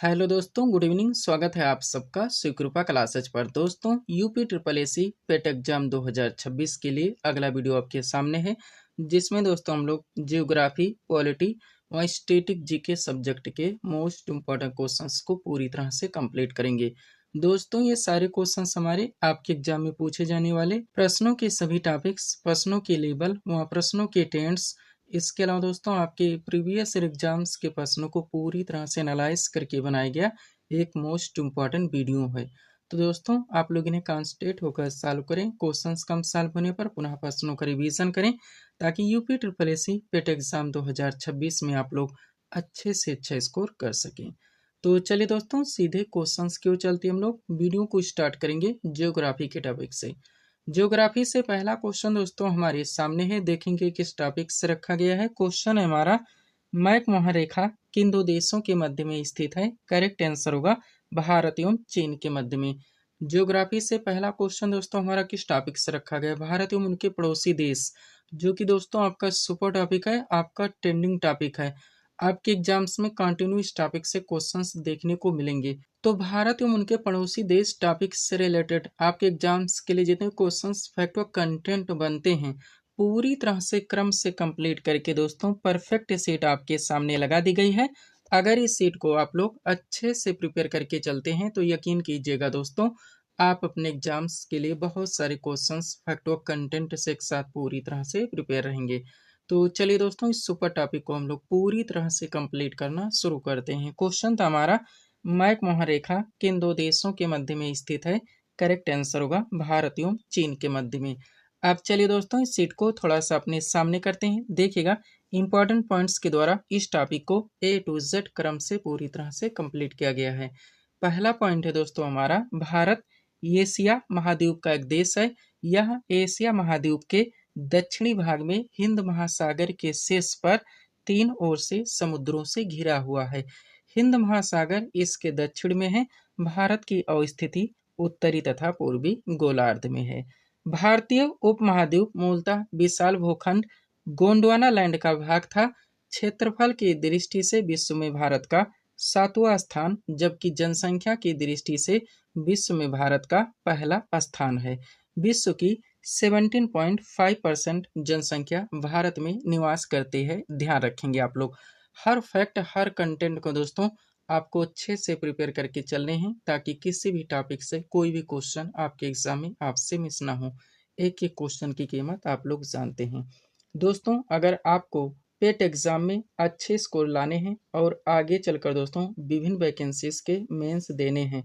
Hello दोस्तों, good evening. स्वागत है आप सबका सुकृपा क्लासेज पर। दोस्तों, यूपी ट्रिपल एसी पेट एग्जाम 2026 के लिए अगला वीडियो आपके सामने है, जिसमें दोस्तों हम लोग जियोग्राफी, पॉलिटी और स्टैटिक जीके सब्जेक्ट के मोस्ट इम्पोर्टेंट क्वेश्चंस को पूरी तरह से कंप्लीट करेंगे। दोस्तों, ये सारे क्वेश्चंस हमारे आपके एग्जाम में पूछे जाने वाले प्रश्नों के सभी टॉपिक्स, प्रश्नों के लेबल व प्रश्नों के टेंस, इसके अलावा दोस्तों आपके प्रीवियस एग्जाम्स के प्रश्नों को पूरी तरह से एनालाइज करके बनाया गया एक मोस्ट इम्पॉर्टेंट वीडियो है। तो दोस्तों, आप लोग इन्हें कॉन्सेंट्रेट होकर सॉल्व करें। क्वेश्चंस कम सॉल्व होने पर पुनः प्रश्नों का रिवीजन करें, ताकि यूपी ट्रिपल एसी पेट एग्जाम 2026 में आप लोग अच्छे से अच्छा स्कोर कर सकें। तो चलिए दोस्तों, सीधे क्वेश्चंस की ओर चलते हम लोग वीडियो को स्टार्ट करेंगे जियोग्राफी के टॉपिक से। ज्योग्राफी से पहला क्वेश्चन दोस्तों हमारे सामने है, देखेंगे किस टॉपिक से रखा गया है। क्वेश्चन है हमारा, मैकमोहन रेखा किन दो देशों के मध्य में स्थित है। करेक्ट आंसर होगा भारत एवं चीन के मध्य में। ज्योग्राफी से पहला क्वेश्चन दोस्तों हमारा किस टॉपिक से रखा गया है, भारत एवं उनके पड़ोसी देश, जो कि दोस्तों आपका सुपर टॉपिक है, आपका ट्रेंडिंग टॉपिक है। आपके एग्जाम्स में कंटिन्यू इस टॉपिक से क्वेश्चंस देखने को मिलेंगे। तो भारत एवं उनके पड़ोसी देश टॉपिक से रिलेटेड आपके एग्जाम्स के लिए जितने क्वेश्चंस, फैक्ट व कंटेंट बनते हैं, पूरी तरह से क्रम से कंप्लीट करके दोस्तों परफेक्ट सीट आपके सामने लगा दी गई है। अगर इस सीट को आप लोग अच्छे से प्रिपेयर करके चलते हैं तो यकीन कीजिएगा दोस्तों, आप अपने एग्जाम्स के लिए बहुत सारे क्वेश्चंस, फैक्ट व कंटेंट से एक साथ पूरी तरह से प्रिपेयर रहेंगे। तो चलिए दोस्तों, इस सुपर टॉपिक को हम लोग पूरी तरह से कंप्लीट करना शुरू करते हैं। क्वेश्चन था हमारा, मैकमोहन रेखा किन दो देशों के मध्य में स्थित है। करेक्ट आंसर होगा भारत एवं चीन के मध्य में। अब चलिए दोस्तों, इस सीट को थोड़ा सा अपने सामने करते हैं। देखिएगा, इंपॉर्टेंट पॉइंट्स के द्वारा इस टॉपिक को ए टू जेड क्रम से पूरी तरह से कंप्लीट किया गया है। पहला पॉइंट है दोस्तों हमारा, भारत एशिया महाद्वीप का एक देश है। यह एशिया महाद्वीप के दक्षिणी भाग में हिंद महासागर के शीर्ष पर तीन ओर से समुद्रों से घिरा हुआ है। हिंद महासागर इसके दक्षिण में है। भारत की अवस्थिति उत्तरी तथा पूर्वी गोलार्ध में है। भारतीय उपमहाद्वीप मूलतः विशाल भूखंड गोंडवाना लैंड का भाग था। क्षेत्रफल की दृष्टि से विश्व में भारत का 7वां स्थान, जबकि जनसंख्या की दृष्टि से विश्व में भारत का पहला स्थान है। विश्व की 17.5% जनसंख्या भारत में निवास करती है। ध्यान रखेंगे आप लोग, हर फैक्ट, हर कंटेंट को दोस्तों आपको अच्छे से प्रिपेयर करके चलने हैं, ताकि किसी भी टॉपिक से कोई भी क्वेश्चन आपके एग्जाम में आपसे मिस ना हो। एक एक क्वेश्चन की कीमत आप लोग जानते हैं। दोस्तों, अगर आपको पेट एग्जाम में अच्छे स्कोर लाने हैं और आगे चलकर दोस्तों विभिन्न वैकेंसीज के मेंस देने हैं,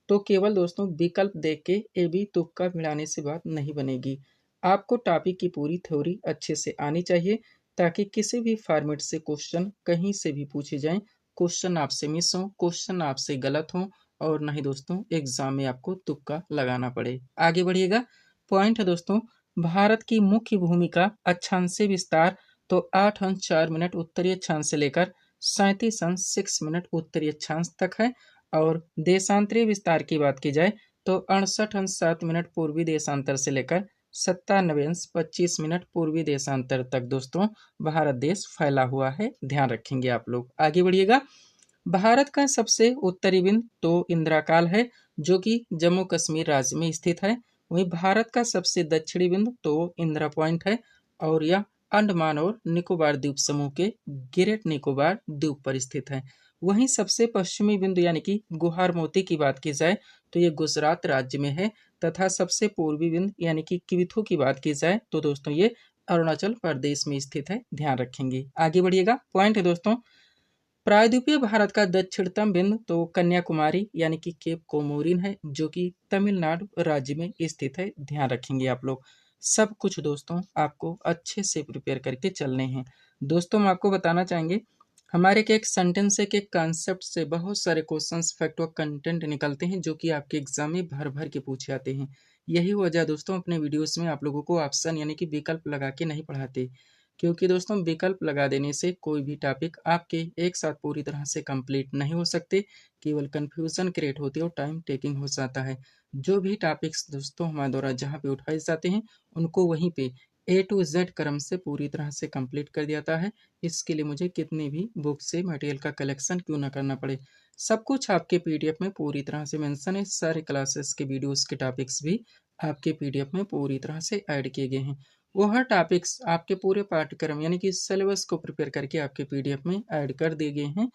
तो केवल दोस्तों विकल्प देख के ए बी तुक्का भिड़ाने से बात नहीं बनेगी। आपको टॉपिक की पूरी थ्योरी अच्छे से आनी चाहिए, ताकि किसी भी फॉर्मेट से क्वेश्चन कहीं से भी पूछे जाएं, क्वेश्चन आपसे मिस हो, क्वेश्चन आपसे गलत हो, और नहीं दोस्तों एग्जाम में आपको तुक्का लगाना पड़े। आगे बढ़िएगा। पॉइंट है दोस्तों, भारत की मुख्य भूमिका अक्षांशीय विस्तार तो 8 अंश 4 मिनट उत्तरी अक्षांश से लेकर 37 अंश 6 मिनट उत्तरी अक्षांश तक है। और देशांतरीय विस्तार की बात की जाए तो 68 अंश 7 मिनट पूर्वी देशांतर से लेकर 97 अंश 25 मिनट पूर्वी देशांतर तक दोस्तों भारत देश फैला हुआ है। ध्यान रखेंगे आप लोग। आगे बढ़िएगा। भारत का सबसे उत्तरी बिंदु तो इंदिराकाल है, जो कि जम्मू कश्मीर राज्य में स्थित है। वहीं भारत का सबसे दक्षिणी बिंदु तो इंदिरा पॉइंट है, और यह अंडमान और निकोबार द्वीप समूह के ग्रेट निकोबार द्वीप पर स्थित है। वहीं सबसे पश्चिमी बिंदु यानी कि गुहार मोती की बात की जाए तो ये गुजरात राज्य में है, तथा सबसे पूर्वी बिंदु यानी कि किविथु की बात की जाए तो दोस्तों ये अरुणाचल प्रदेश में स्थित है। ध्यान रखेंगे। आगे बढ़िएगा। पॉइंट है दोस्तों, प्रायद्वीपीय भारत का दक्षिणतम बिंदु तो कन्याकुमारी यानी कि केप कोमोरिन है, जो कि तमिलनाडु राज्य में स्थित है। ध्यान रखेंगे आप लोग। सब कुछ दोस्तों आपको अच्छे से प्रिपेयर करके चलने हैं। दोस्तों, हम आपको बताना चाहेंगे, हमारे के एक सेंटेंस से, एक कॉन्सेप्ट से बहुत सारे क्वेश्चंस, फैक्ट व कंटेंट निकलते हैं, जो कि आपके एग्जाम में भर भर के पूछे आते हैं। यही वजह दोस्तों अपने वीडियोस में आप लोगों को ऑप्शन यानी कि विकल्प लगा के नहीं पढ़ाते, क्योंकि दोस्तों विकल्प लगा देने से कोई भी टॉपिक आपके एक साथ पूरी तरह से कंप्लीट नहीं हो सकते, केवल कंफ्यूजन क्रिएट होती है और टाइम टेकिंग हो जाता है। जो भी टॉपिक्स दोस्तों हमारे द्वारा जहाँ पे उठाए जाते हैं, उनको वहीं पे ए टू जेड क्रम से पूरी तरह से कंप्लीट कर दिया जाता है। इसके लिए मुझे कितनी भी बुक से मटेरियल का कलेक्शन क्यों ना करना पड़े, सब कुछ आपके पीडीएफ में पूरी तरह से मेंशन है। सारे क्लासेस के वीडियोस के टॉपिक्स भी आपके पीडीएफ में पूरी तरह से ऐड किए गए हैं। वो हर टॉपिक्स आपके पूरे पाठ्यक्रम यानी कि सिलेबस को प्रिपेयर करके आपके पीडीएफ में ऐड कर दिए गए हैं,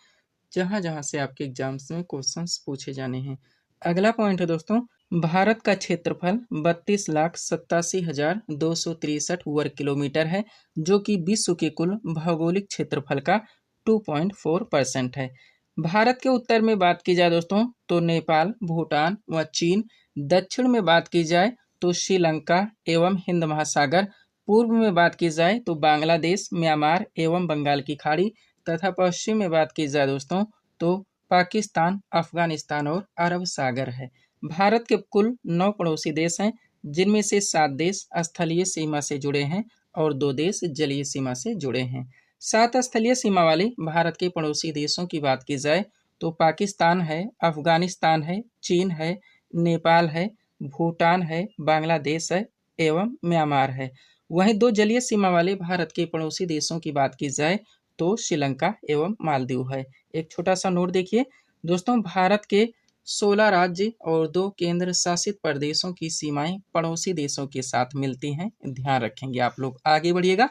जहां जहां से आपके एग्जाम्स में क्वेश्चंस पूछे जाने हैं। अगला पॉइंट है दोस्तों, भारत का क्षेत्रफल 32,87,263 वर्ग किलोमीटर है, जो कि विश्व के कुल भौगोलिक क्षेत्रफल का 2.4% है। भारत के उत्तर में बात की जाए दोस्तों तो नेपाल, भूटान व चीन। दक्षिण में बात की जाए तो श्रीलंका एवं हिंद महासागर। पूर्व में बात की जाए तो बांग्लादेश, म्यांमार एवं बंगाल की खाड़ी, तथा पश्चिम में बात की जाए दोस्तों तो पाकिस्तान, अफगानिस्तान और अरब सागर है। भारत के कुल 9 पड़ोसी देश हैं, जिनमें से 7 देश स्थलीय सीमा से जुड़े हैं और 2 देश जलीय सीमा से जुड़े हैं। 7 स्थलीय सीमा वाले भारत के पड़ोसी देशों की बात की जाए तो पाकिस्तान है, अफगानिस्तान है, चीन है, नेपाल है, भूटान है, बांग्लादेश है एवं म्यांमार है। वहीं 2 जलीय सीमा वाले भारत के पड़ोसी देशों की बात की जाए तो श्रीलंका एवं मालदीव है। एक छोटा सा नोट देखिए दोस्तों, भारत के 16 राज्य और 2 केंद्र शासित प्रदेशों की सीमाएं पड़ोसी देशों के साथ मिलती हैं। ध्यान रखेंगे आप लोग। आगे बढ़िएगा।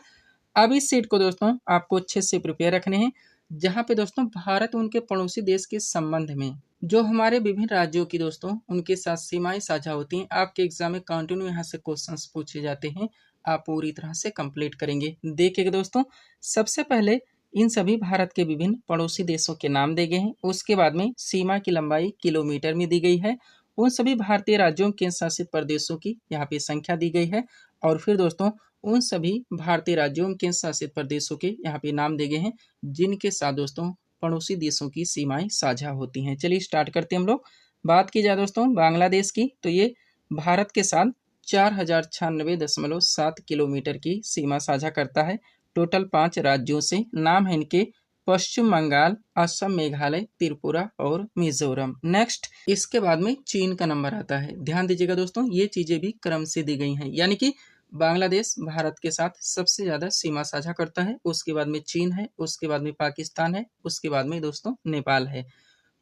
अब इस सेट को दोस्तों आपको अच्छे से प्रिपेयर रखने हैं, जहां पे दोस्तों भारत उनके पड़ोसी देश के संबंध में जो हमारे विभिन्न राज्यों की दोस्तों उनके साथ सीमाएं साझा होती हैं। आपके एग्जाम में कंटिन्यू यहाँ से क्वेश्चंस पूछे जाते हैं, आप पूरी तरह से कंप्लीट करेंगे। देखिएगा दोस्तों, सबसे पहले इन सभी भारत के विभिन्न पड़ोसी देशों के नाम दिए गए हैं। उसके बाद में सीमा की लंबाई किलोमीटर में दी गई है। उन सभी भारतीय राज्यों के शासित प्रदेशों की यहाँ पे संख्या दी गई है। और फिर दोस्तों उन सभी भारतीय राज्यों के शासित प्रदेशों के यहाँ पे नाम दिए गए हैं, जिनके साथ दोस्तों पड़ोसी देशों की सीमाएं साझा होती हैं। चलिए स्टार्ट करते हैं हम लोग। बात की जाए दोस्तों बांग्लादेश की, तो ये भारत के साथ 4096.7 किलोमीटर की सीमा साझा करता है। टोटल 5 राज्यों से। नाम है इनके पश्चिम बंगाल, असम, मेघालय, त्रिपुरा और मिजोरम। नेक्स्ट इसके बाद में चीन का नंबर आता है। ध्यान दीजिएगा दोस्तों, ये चीजें भी क्रम से दी गई हैं, यानी कि बांग्लादेश भारत के साथ सबसे ज्यादा सीमा साझा करता है। उसके बाद में चीन है, उसके बाद में पाकिस्तान है, उसके बाद में दोस्तों नेपाल है।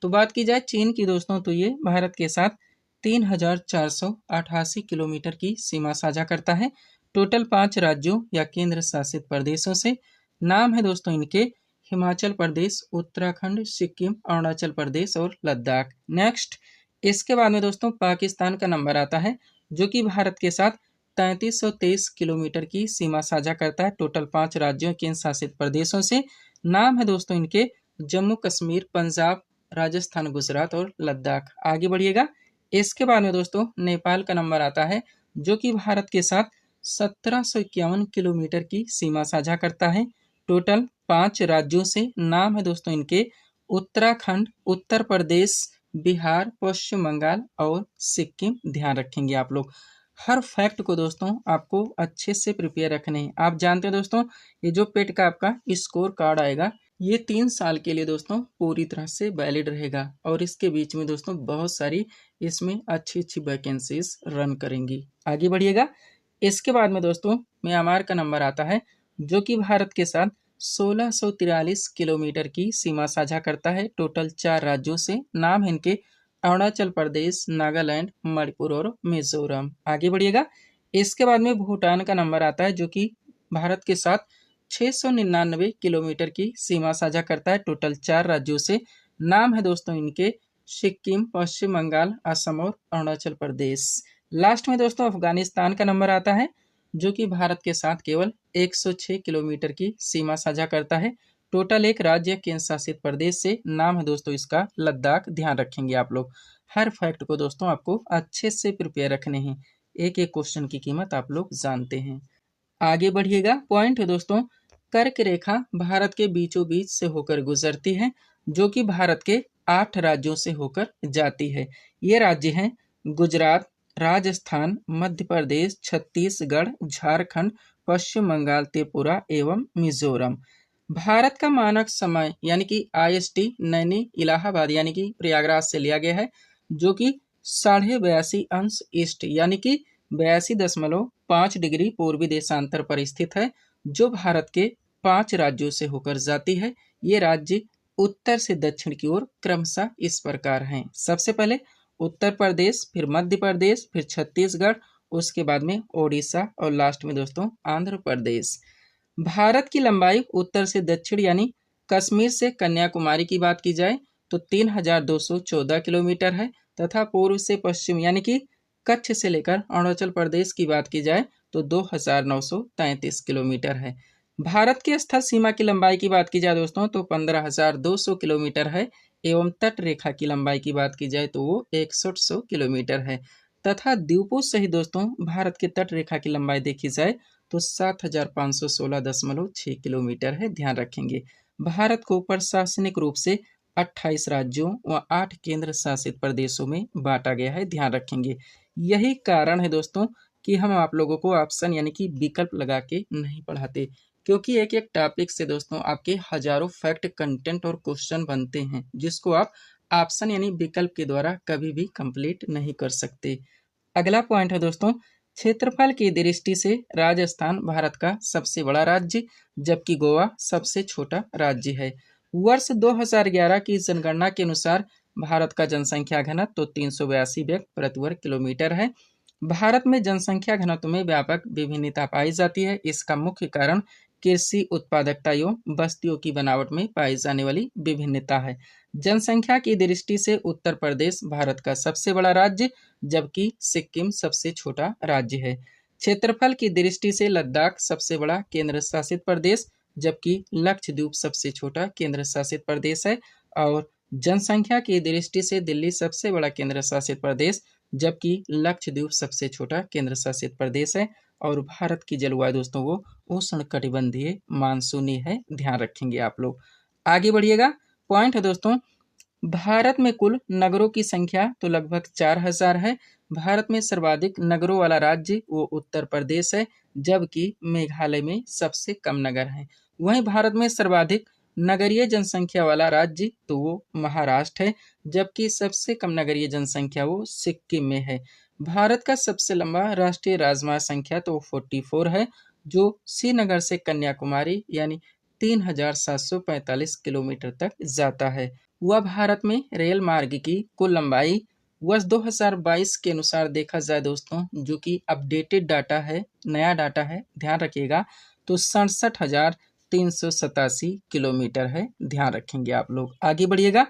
तो बात की जाए चीन की दोस्तों, तो ये भारत के साथ 3488 किलोमीटर की सीमा साझा करता है। टोटल 5 राज्यों या केंद्र शासित प्रदेशों से। नाम है दोस्तों इनके हिमाचल प्रदेश, उत्तराखंड, सिक्किम, अरुणाचल प्रदेश और लद्दाख। नेक्स्ट इसके बाद में दोस्तों पाकिस्तान का नंबर आता है, जो कि भारत के साथ 3323 किलोमीटर की सीमा साझा करता है। टोटल 5 राज्यों केंद्र शासित प्रदेशों से। नाम है दोस्तों इनके जम्मू कश्मीर, पंजाब, राजस्थान, गुजरात और लद्दाख। आगे बढ़िएगा। इसके बाद में दोस्तों नेपाल का नंबर आता है, जो कि भारत के साथ 1751 किलोमीटर की सीमा साझा करता है। टोटल 5 राज्यों से। नाम है दोस्तों इनके उत्तराखंड, उत्तर प्रदेश, बिहार, पश्चिम बंगाल और सिक्किम। ध्यान रखेंगे आप लोग। हर फैक्ट को दोस्तों आपको अच्छे से प्रिपेयर रखने हैं। आप जानते हैं दोस्तों, ये जो पेट का आपका स्कोर कार्ड आएगा, ये 3 साल के लिए दोस्तों पूरी तरह से वैलिड रहेगा। और इसके बीच में दोस्तों बहुत सारी इसमें अच्छी अच्छी वैकेंसीज रन करेंगी। आगे बढ़िएगा। इसके बाद में दोस्तों म्यांमार का नंबर आता है, जो कि भारत के साथ 1643 किलोमीटर की सीमा साझा करता है। टोटल 4 राज्यों से। नाम है इनके अरुणाचल प्रदेश, नागालैंड, मणिपुर और मिजोरम। आगे बढ़िएगा। इसके बाद में भूटान का नंबर आता है, जो कि भारत के साथ 699 किलोमीटर की सीमा साझा करता है। टोटल 4 राज्यों से। नाम है दोस्तों इनके सिक्किम, पश्चिम बंगाल, असम और अरुणाचल प्रदेश। लास्ट में दोस्तों अफगानिस्तान का नंबर आता है, जो कि भारत के साथ केवल 106 किलोमीटर की सीमा साझा करता है। टोटल 1 राज्य केंद्र शासित प्रदेश से। नाम है दोस्तों इसका लद्दाख। ध्यान रखेंगे आप लोग। हर फैक्ट को दोस्तों आपको अच्छे से प्रिपेयर रखने हैं। एक एक क्वेश्चन की कीमत आप लोग जानते हैं। आगे बढ़िएगा। पॉइंट है दोस्तों, कर्क रेखा भारत के बीचों बीच से होकर गुजरती है, जो कि भारत के 8 राज्यों से होकर जाती है। ये राज्य हैं गुजरात, राजस्थान, मध्य प्रदेश, छत्तीसगढ़, झारखंड, पश्चिम बंगाल, त्रिपुरा एवं मिजोरम। भारत का मानक समय यानी कि IST नैनी इलाहाबाद यानी कि प्रयागराज से लिया गया है, जो कि 82.5 ईस्ट यानी कि 82.5 डिग्री पूर्वी देशांतर पर स्थित है, जो भारत के 5 राज्यों से होकर जाती है। ये राज्य उत्तर से दक्षिण की ओर क्रमशः इस प्रकार हैं। सबसे पहले उत्तर प्रदेश, फिर मध्य प्रदेश, फिर छत्तीसगढ़, उसके बाद में ओडिशा और लास्ट में दोस्तों आंध्र प्रदेश। भारत की लंबाई उत्तर से दक्षिण यानी कश्मीर से कन्याकुमारी की बात की जाए तो 3214 किलोमीटर है, तथा पूर्व से पश्चिम यानी कि कच्छ से लेकर अरुणाचल प्रदेश की बात की जाए तो 2933 किलोमीटर है। भारत की स्थल सीमा की लंबाई की बात की जाए दोस्तों तो 15200 किलोमीटर है, एवं तट रेखा की लंबाई की बात की जाए तो वो 6100 किलोमीटर है, तथा द्वीपों सहित दोस्तों भारत की तट रेखा की लंबाई देखी जाए तो 7516.6 किलोमीटर है। ध्यान रखेंगे भारत को प्रशासनिक रूप से 28 राज्यों व 8 केंद्र शासित प्रदेशों में बांटा गया है। ध्यान रखेंगे यही कारण है दोस्तों कि हम आप लोगों को ऑप्शन यानी कि विकल्प लगा के नहीं पढ़ाते, क्योंकि एक एक टॉपिक से दोस्तों आपके हजारों फैक्ट, कंटेंट और क्वेश्चन बनते हैं, जिसको आप ऑप्शन यानी विकल्प के द्वारा कभी भी कंप्लीट नहीं कर सकते। अगला पॉइंट है दोस्तों, क्षेत्रफल की दृष्टि से राजस्थान भारत का सबसे बड़ा राज्य, जबकि गोवा सबसे छोटा राज्य है। वर्ष 2011 की जनगणना के अनुसार भारत का जनसंख्या घनत्व तो 382 व्यक्ति प्रति वर्ग किलोमीटर है। भारत में जनसंख्या घनत्व में व्यापक विभिन्नता पाई जाती है। इसका मुख्य कारण कृषि उत्पादकता एवं बस्तियों की बनावट में पाई जाने वाली विभिन्नता है। जनसंख्या की दृष्टि से उत्तर प्रदेश भारत का सबसे बड़ा राज्य, जबकि सिक्किम सबसे छोटा राज्य है। क्षेत्रफल की दृष्टि से लद्दाख सबसे बड़ा केंद्र शासित प्रदेश, जबकि लक्षद्वीप सबसे छोटा केंद्र शासित प्रदेश है। और जनसंख्या की दृष्टि से दिल्ली सबसे बड़ा केंद्र शासित प्रदेश, जबकि लक्षद्वीप सबसे छोटा केंद्र शासित प्रदेश है। और भारत की जलवायु दोस्तों वो उष्णकटिबंधीय मानसूनी है। ध्यान रखेंगे आप लोग। आगे बढ़िएगा। पॉइंट है दोस्तों, भारत में कुल नगरों की संख्या तो लगभग 4000 है। भारत में सर्वाधिक नगरों वाला राज्य वो उत्तर प्रदेश है, जबकि मेघालय में सबसे कम नगर हैं। वहीं भारत में सर्वाधिक नगरीय जनसंख्या वाला राज्य तो वो महाराष्ट्र है, जबकि सबसे कम नगरीय जनसंख्या वो सिक्किम में है। भारत का सबसे लंबा राष्ट्रीय राजमार्ग संख्या तो 44 है, जो श्रीनगर से कन्याकुमारी यानी 3745 किलोमीटर तक जाता है। वह भारत में रेल मार्ग की कुल लंबाई वर्ष 2022 के अनुसार देखा जाए दोस्तों, जो कि अपडेटेड डाटा है, नया डाटा है, ध्यान रखिएगा, तो 67,387 किलोमीटर है। ध्यान रखेंगे आप लोग। आगे बढ़िएगा।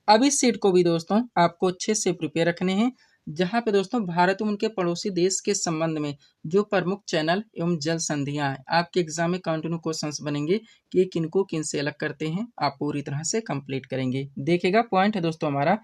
अब इस सीट को भी दोस्तों आपको अच्छे से प्रिपेयर रखने हैं, जहाँ पे दोस्तों भारत एवं उनके पड़ोसी देश के संबंध में जो प्रमुख चैनल एवं जल संधियां हैं, आपके एग्जाम में कंटिन्यू क्वेश्चंस बनेंगे कि ये किनको किन से अलग करते हैं, आप पूरी तरह से कंप्लीट करेंगे। देखिएगा पॉइंट है दोस्तों हमारा,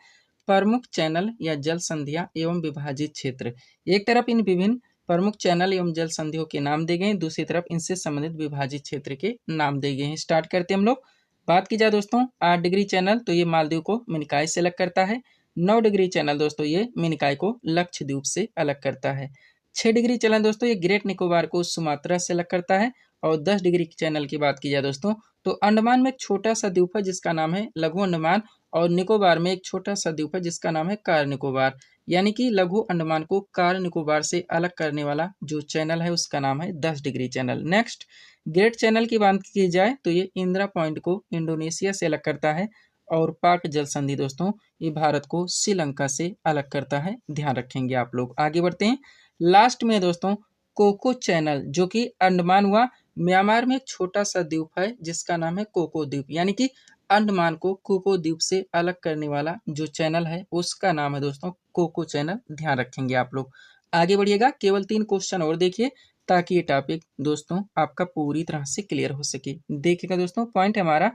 प्रमुख चैनल या जल संधियां एवं विभाजित क्षेत्र। एक तरफ इन विभिन्न प्रमुख चैनल एवं जल संधियों के नाम दिए गए, दूसरी तरफ इनसे संबंधित विभाजित क्षेत्र के नाम दिए गए हैं। स्टार्ट करते हैं हम लोग। बात की जाए दोस्तों 8 डिग्री चैनल तो ये मालदीव को मिनिकॉय से अलग करता है। 9 डिग्री चैनल दोस्तों ये मिनिकॉय को लक्षद्वीप से अलग करता है। 6 डिग्री चैनल दोस्तों ये ग्रेट निकोबार को सुमात्रा से अलग करता है। और 10 डिग्री चैनल की बात की जाए दोस्तों तो अंडमान में एक छोटा सा द्वीप है जिसका नाम है लघु अंडमान, और निकोबार में एक छोटा सा द्वीप है जिसका नाम है कार निकोबार। यानी कि लघु अंडमान को कार निकोबार से अलग करने वाला जो चैनल है उसका नाम है 10 degree channel. Next great channel की बात की जाए तो ये इंदिरा पॉइंट को इंडोनेशिया से अलग करता है। और पाक जल संधि दोस्तों ये भारत को श्रीलंका से अलग करता है। ध्यान रखेंगे आप लोग। आगे बढ़ते हैं। लास्ट में दोस्तों कोको चैनल, जो कि अंडमान व म्यांमार में एक छोटा सा द्वीप है जिसका नाम है कोको द्वीप। यानी कि अंडमान को कोको द्वीप से अलग करने वाला जो चैनल है उसका नाम है दोस्तों कोको चैनल। ध्यान रखेंगे आप लोग। आगे बढ़िएगा। केवल 3 क्वेश्चन और देखिए ताकि ये टॉपिक दोस्तों आपका पूरी तरह से क्लियर हो सके। देखिएगा दोस्तों पॉइंट हमारा,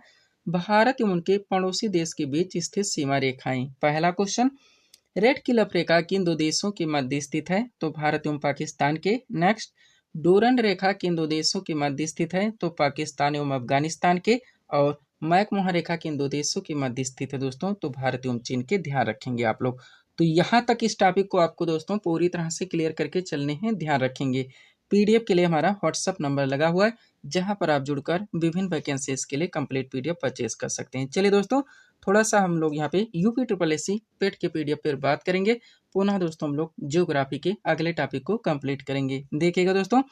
भारत एवं उनके पड़ोसी देश के बीच स्थित सीमा रेखाएं। पहला क्वेश्चन, रेड क्लिफ रेखा किन दो देशों के मध्य स्थित है, तो भारत एवं पाकिस्तान के। नेक्स्ट, डोरंड रेखा किन दो देशों के मध्य स्थित है, तो पाकिस्तान एवं अफगानिस्तान के। और मैकमोहन रेखा किन दो देशों के मध्य स्थित है दोस्तों, तो भारत एवं चीन के। ध्यान रखेंगे आप लोग। तो यहाँ तक इस टॉपिक को आपको दोस्तों पूरी तरह से क्लियर करके चलने हैं। ध्यान रखेंगे। पीडीएफ के लिए हमारा व्हाट्सअप नंबर लगा हुआ है, जहां पर आप जुड़कर विभिन्न वैकेंसीज के लिए कंप्लीट पीडीएफ परचेज कर सकते हैं। चलिए दोस्तों थोड़ा सा हम लोग यहाँ पे यूपी ट्रिपल एससी पेट के पीडीएफ पर बात करेंगे। पुनः दोस्तों हम लोग ज्योग्राफी के अगले टॉपिक को कंप्लीट करेंगे। देखिएगा दोस्तों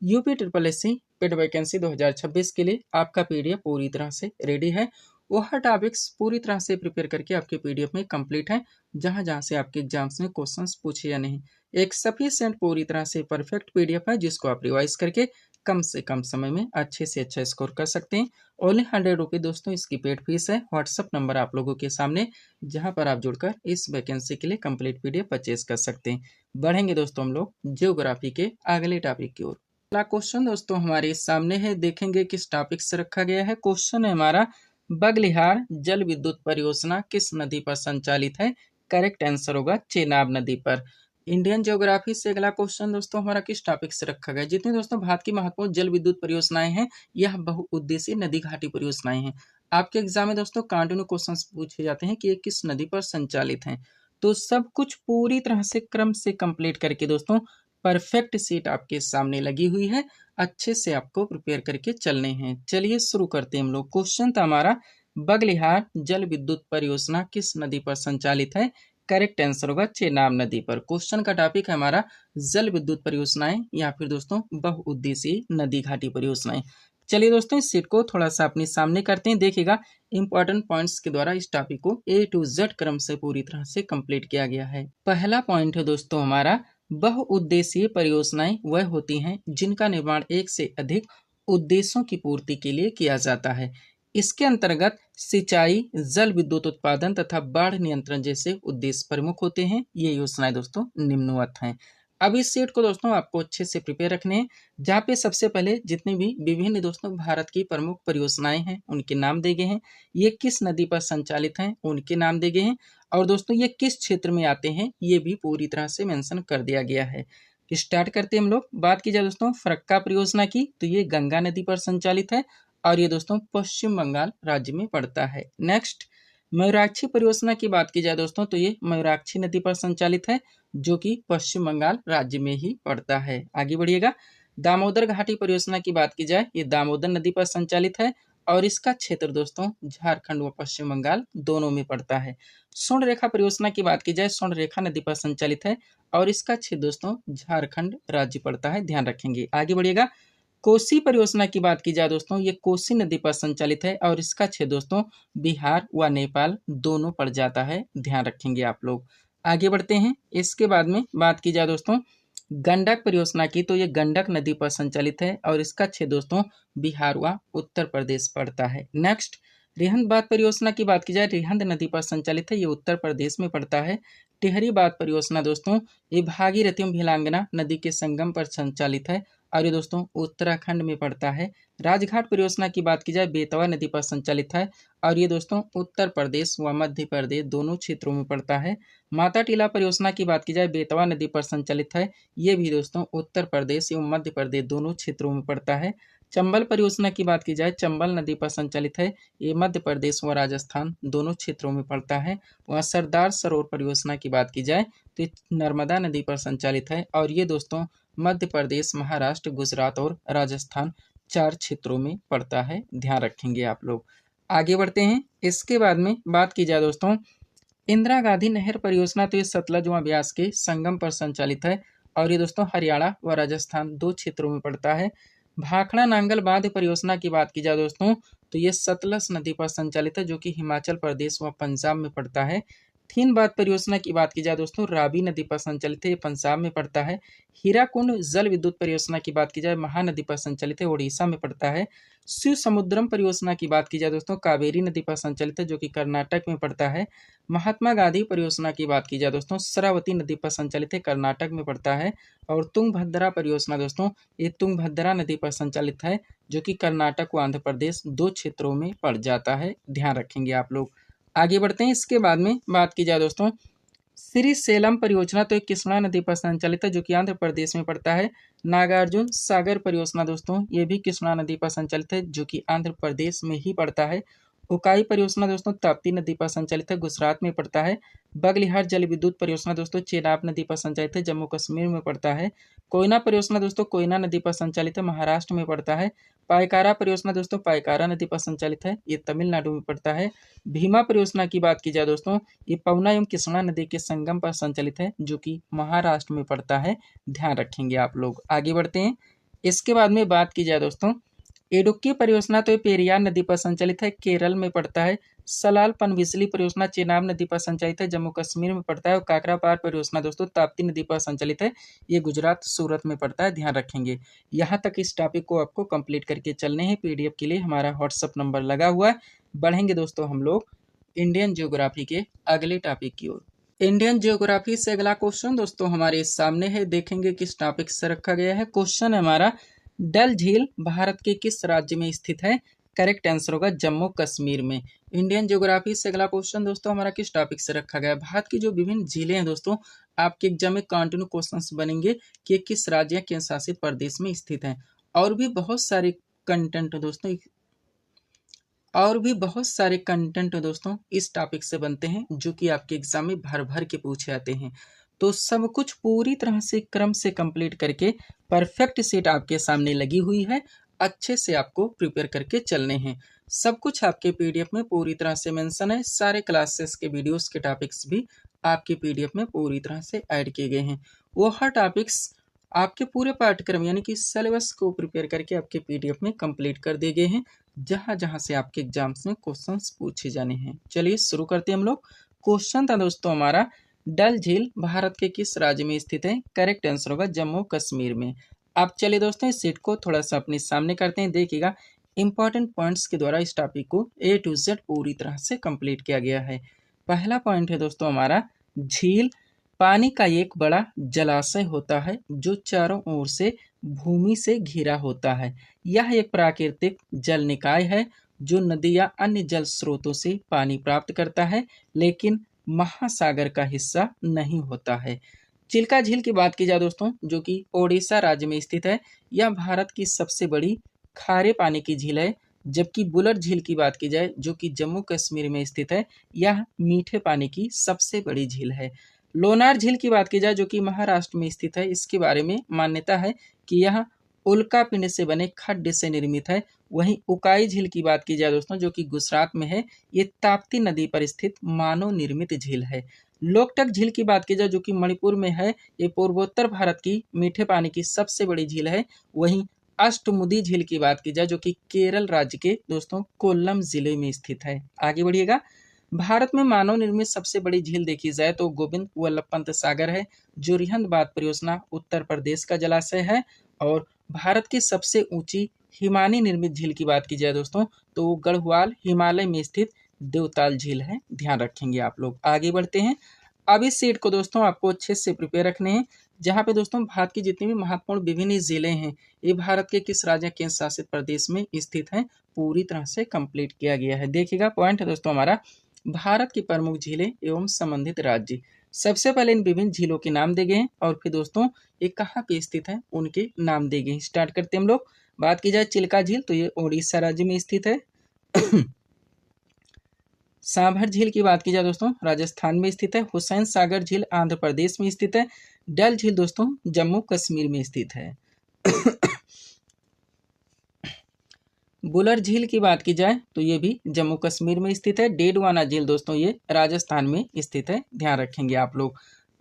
यूपी ट्रिपल एससी पेट वैकेंसी 2026 के लिए आपका पीडीएफ पूरी तरह से रेडी है। वो हर टॉपिक्स पूरी तरह से प्रिपेयर करके आपके पीडीएफ में कंप्लीट है, जहां जहां से आपके एग्जाम्स में क्वेश्चंस पूछे या नहीं। एक सफिशिएंट पूरी तरह से परफेक्ट पीडीएफ है जिसको आप रिवाइज करके कम से कम समय में अच्छे से अच्छा स्कोर कर सकते हैं। ओनली 100 रुपये दोस्तों इसकी पेड फीस है। व्हाट्सअप नंबर आप लोगों के सामने, जहां पर आप जुड़कर इस वैकेंसी के लिए कंप्लीट पीडीएफ परचेज कर सकते हैं। बढ़ेंगे दोस्तों हम लोग ज्योग्राफी के अगले टॉपिक की ओर। अगला क्वेश्चन दोस्तों हमारे सामने है, देखेंगे किस टॉपिक से रखा गया है। क्वेश्चन है हमारा, बगलिहार जल विद्युत परियोजना किस नदी पर संचालित है। करेक्ट आंसर होगा चेनाब नदी पर। इंडियन ज्योग्राफी से अगला क्वेश्चन दोस्तों हमारा किस टॉपिक से रखा गया। जितनी दोस्तों भारत की महत्वपूर्ण जल विद्युत परियोजनाएं हैं, यह बहुउद्देशीय नदी घाटी परियोजनाएं हैं। आपके एग्जाम में दोस्तों कंटिन्यू क्वेश्चंस पूछे जाते हैं कि ये किस नदी पर संचालित हैं। तो सब कुछ पूरी तरह से क्रम से कंप्लीट करके दोस्तों परफेक्ट सीट आपके सामने लगी हुई है, अच्छे से आपको प्रिपेयर करके चलने हैं। चलिए शुरू करते हैं हम लोग। क्वेश्चन था हमारा, बगलिहार जल विद्युत परियोजना किस नदी पर संचालित है। करेक्ट आंसर होगा चेनाब नदी पर। क्वेश्चन का टॉपिक है हमारा जल विद्युत परियोजनाएं या फिर दोस्तों बहुउद्देशीय नदी घाटी परियोजनाएं। चलिए दोस्तों इस सीट को थोड़ा सा अपने सामने करते हैं। देखिएगा इंपॉर्टेंट पॉइंट्स के द्वारा इस टॉपिक को A to Z क्रम से पूरी तरह से कंप्लीट किया गया है। पहला पॉइंट है दोस्तों हमारा, बहुउद्देशीय परियोजनाएं वह होती हैं जिनका निर्माण एक से अधिक उद्देश्यों की पूर्ति के लिए किया जाता है। इसके अंतर्गत सिंचाई, जल विद्युत उत्पादन तथा बाढ़ नियंत्रण जैसे उद्देश्य प्रमुख होते हैं। ये योजनाएं दोस्तों निम्नवत हैं। अब इस सेट को दोस्तों आपको अच्छे से प्रिपेयर रखने हैं, जहाँ पे सबसे पहले जितनी भी विभिन्न दोस्तों भारत की प्रमुख परियोजनाएं हैं उनके नाम दिए गए हैं, ये किस नदी पर संचालित हैं उनके नाम दिए गए हैं, और दोस्तों ये किस क्षेत्र में आते हैं ये भी पूरी तरह से मेंशन कर दिया गया है। स्टार्ट करते हैं हम लोग। बात की जाए दोस्तों फरक्का परियोजना की, तो ये गंगा नदी पर संचालित है और ये दोस्तों पश्चिम बंगाल राज्य में पड़ता है। नेक्स्ट, मयूराक्षी परियोजना की बात की जाए दोस्तों, तो ये मयूराक्षी नदी पर संचालित है जो कि पश्चिम बंगाल राज्य में ही पड़ता है। आगे बढ़िएगा। दामोदर घाटी परियोजना की बात की जाए, ये दामोदर नदी पर संचालित है और इसका क्षेत्र दोस्तों झारखंड व पश्चिम बंगाल दोनों में पड़ता है। स्वर्ण रेखा परियोजना की बात की जाए, स्वर्ण रेखा नदी पर संचालित है और इसका क्षेत्र दोस्तों झारखंड राज्य पड़ता है, ध्यान रखेंगे। आगे बढ़िएगा। कोसी परियोजना की बात की जाए दोस्तों, ये कोसी नदी पर संचालित है और इसका क्षेत्र दोस्तों बिहार व नेपाल दोनों पड़ जाता है, ध्यान रखेंगे आप लोग। आगे बढ़ते हैं। इसके बाद में बात की जाए दोस्तों गंडक परियोजना की, तो ये गंडक नदी पर संचालित है और इसका क्षेत्र दोस्तों बिहार व उत्तर प्रदेश पड़ता है। नेक्स्ट, रिहंद बांध परियोजना की बात की जाए, रिहंद नदी पर संचालित है, ये उत्तर प्रदेश में पड़ता है। टिहरी बांध परियोजना दोस्तों ये भागीरथी एवं भिलांगना नदी के संगम पर संचालित है और ये दोस्तों उत्तराखंड में पड़ता है। राजघाट परियोजना की बात की जाए, बेतवा नदी पर संचालित है और ये दोस्तों उत्तर प्रदेश व मध्य प्रदेश दोनों क्षेत्रों में पड़ता है। माता टीला परियोजना की बात की जाए, बेतवा नदी पर संचालित है, ये भी दोस्तों उत्तर प्रदेश एवं मध्य प्रदेश दोनों क्षेत्रों में पड़ता है। चंबल परियोजना की बात की जाए, चंबल नदी पर संचालित है, ये मध्य प्रदेश व राजस्थान दोनों क्षेत्रों में पड़ता है। वहाँ सरदार सरोवर परियोजना की बात की जाए तो ये नर्मदा नदी पर संचालित है और ये दोस्तों मध्य प्रदेश, महाराष्ट्र, गुजरात और राजस्थान 4 क्षेत्रों में पड़ता है, ध्यान रखेंगे आप लोग। आगे बढ़ते हैं। इसके बाद में बात की जाए दोस्तों इंदिरा गांधी नहर परियोजना, तो ये सतलज व ब्यास के संगम पर संचालित है और ये दोस्तों हरियाणा व राजस्थान 2 क्षेत्रों में पड़ता है। भाखड़ा नांगल बांध परियोजना की बात की जाए दोस्तों, तो ये सतलज नदी पर संचालित है जो कि हिमाचल प्रदेश व पंजाब में पड़ता है। थीन बांध परियोजना की बात की जाए दोस्तों, रावी नदी पर संचालित है, ये पंजाब में पड़ता है। हीराकुंड जल विद्युत परियोजना की बात की जाए, महानदी पर संचालित है, ओडिशा में पड़ता है। शिव समुद्रम परियोजना की बात की जाए दोस्तों, कावेरी नदी पर संचालित है जो कि कर्नाटक में पड़ता है। महात्मा गांधी परियोजना की बात की जाए दोस्तों, शरावती नदी पर संचालित है, कर्नाटक में पड़ता है। और तुंगभद्रा परियोजना दोस्तों, ये तुंगभद्रा नदी पर संचालित है जो कि कर्नाटक व आंध्र प्रदेश 2 क्षेत्रों में पड़ जाता है, ध्यान रखेंगे आप लोग। आगे बढ़ते हैं। इसके बाद में बात की जाए दोस्तों श्रीशैलम परियोजना, तो एक कृष्णा नदी पर संचालित है जो कि आंध्र प्रदेश में पड़ता है। नागार्जुन सागर परियोजना दोस्तों ये भी कृष्णा नदी पर संचालित है जो कि आंध्र प्रदेश में ही पड़ता है। उकाई परियोजना दोस्तों ताप्ती नदी पर संचालित है, गुजरात में पड़ता है। बगलिहार जल विद्युत परियोजना दोस्तों चेनाब नदी पर संचालित है, जम्मू कश्मीर में पड़ता है। कोयना परियोजना दोस्तों कोयना नदी पर संचालित है, महाराष्ट्र में पड़ता है। पायकारा परियोजना दोस्तों पायकारा नदी पर संचालित है, ये तमिलनाडु में पड़ता है। भीमा परियोजना की बात की जाए दोस्तों, ये पवना एवं कृष्णा नदी के संगम पर संचालित है जो कि महाराष्ट्र में पड़ता है, ध्यान रखेंगे आप लोग। आगे बढ़ते हैं। इसके बाद में बात की जाए दोस्तों इडुक्की परियोजना तो ये पेरियार नदी पर संचालित है, केरल में पड़ता है। सलाल पनबिजली परियोजना चेनाब नदी पर संचालित है, जम्मू कश्मीर में पड़ता है। और काकरापार परियोजना दोस्तों ताप्ती नदी पर संचालित है, ये गुजरात सूरत में पड़ता है, ध्यान रखेंगे। यहाँ तक इस टॉपिक को आपको कंप्लीट करके चलने हैं। पीडीएफ के लिए हमारा व्हाट्सअप नंबर लगा हुआ है। बढ़ेंगे दोस्तों हम लोग इंडियन ज्योग्राफी के अगले टॉपिक की ओर। इंडियन ज्योग्राफी से अगला क्वेश्चन दोस्तों हमारे सामने है, देखेंगे किस टॉपिक से रखा गया है। क्वेश्चन है हमारा, डल झील भारत के किस राज्य में स्थित है? करेक्ट आंसर होगा जम्मू कश्मीर में। इंडियन ज्योग्राफी से अगला क्वेश्चन दोस्तों हमारा किस टॉपिक से रखा गया है? भारत की जो विभिन्न झीलें हैं दोस्तों, आपके एग्जाम में कंटिन्यू क्वेश्चंस बनेंगे कि किस राज्य या केंद्र शासित प्रदेश में स्थित है। और भी बहुत सारे कंटेंट दोस्तों इस टॉपिक से बनते हैं, जो कि आपके एग्जाम में भर भर के पूछे आते हैं। तो सब कुछ पूरी तरह से क्रम से कंप्लीट करके परफेक्ट सेट आपके सामने लगी हुई है। अच्छे से आपको प्रिपेयर करके चलने हैं। सब कुछ आपके पीडीएफ में पूरी तरह से मेंशन है। सारे क्लासेस के वीडियोस के टॉपिक्स भी आपके पीडीएफ में पूरी तरह से ऐड किए गए हैं। वो हर टॉपिक्स आपके पूरे पाठ्यक्रम यानी कि सिलेबस को प्रिपेयर करके आपके पीडीएफ में कंप्लीट कर दिए गए हैं, जहां जहां से आपके एग्जाम्स में क्वेश्चंस पूछे जाने हैं। चलिए शुरू करते हैं हम लोग। क्वेश्चन था दोस्तों हमारा, डल झील भारत के किस राज्य में स्थित है? करेक्ट आंसर होगा जम्मू कश्मीर में। अब चलिए दोस्तों इस सीट को थोड़ा सा अपने सामने करते हैं। देखिएगा इंपॉर्टेंट पॉइंट्स के द्वारा इस टॉपिक को A to Z पूरी तरह से कंप्लीट किया गया है। पहला पॉइंट है दोस्तों हमारा, झील पानी का एक बड़ा जलाशय होता है जो चारों ओर से भूमि से घिरा होता है। यह एक प्राकृतिक जल निकाय है जो नदी या अन्य जल स्रोतों से पानी प्राप्त करता है, लेकिन महासागर का हिस्सा नहीं होता है। चिल्का झील की बात की जाए दोस्तों, जो कि ओडिशा राज्य में स्थित है, यह भारत की सबसे बड़ी खारे पानी की झील है। जबकि बुलर झील की बात की जाए, जो कि जम्मू कश्मीर में स्थित है, यह मीठे पानी की सबसे बड़ी झील है। लोनार झील की बात की जाए, जो कि महाराष्ट्र में स्थित है, इसके बारे में मान्यता है कि यह उल्का पिंड से बने खड्डे से निर्मित है। वहीं उकाई झील की बात की जाए दोस्तों, जो कि गुजरात में है, ये ताप्ती नदी पर स्थित मानव निर्मित झील है। लोकटक झील की बात की जाए, जो कि मणिपुर में है, ये पूर्वोत्तर भारत की मीठे पानी की सबसे बड़ी झील है। वहीं अष्टमुदी झील की बात की जाए, जो कि केरल राज्य के दोस्तों कोल्लम जिले में स्थित है। आगे बढ़िएगा। भारत में मानव निर्मित सबसे बड़ी झील देखी जाए तो गोविंद वल्लभ पंत सागर है, जो रिहंद बांध परियोजना उत्तर प्रदेश का जलाशय है। और भारत की सबसे ऊंची हिमानी निर्मित झील की बात की जाए दोस्तों, तो वो गढ़वाल हिमालय में स्थित देवताल झील है। ध्यान रखेंगे आप लोग। आगे बढ़ते हैं। अब इस सेट को दोस्तों आपको अच्छे से प्रिपेयर रखने हैं, जहाँ पे दोस्तों भारत की जितनी भी महत्वपूर्ण विभिन्न जिले हैं, ये भारत के किस राज्य केंद्र शासित प्रदेश में स्थित हैं, पूरी तरह से कंप्लीट किया गया है। देखिएगा पॉइंट है दोस्तों हमारा, भारत की प्रमुख झीलें एवं संबंधित राज्य। सबसे पहले इन विभिन्न झीलों के नाम दिए गए हैं, और फिर दोस्तों ये कहाँ पे स्थित है उनके नाम दिए गए हैं। स्टार्ट करते हैं हम लोग। बात की जाए चिल्का झील, तो ये ओडिशा राज्य में स्थित है। सांभर झील की बात की जाए दोस्तों, राजस्थान में स्थित है। हुसैन सागर झील आंध्र प्रदेश में स्थित है। डल झील दोस्तों जम्मू कश्मीर में स्थित है। बुलर झील की बात की जाए तो ये भी जम्मू कश्मीर में स्थित है। डेडवाना झील दोस्तों ये राजस्थान में स्थित है। ध्यान रखेंगे आप लोग।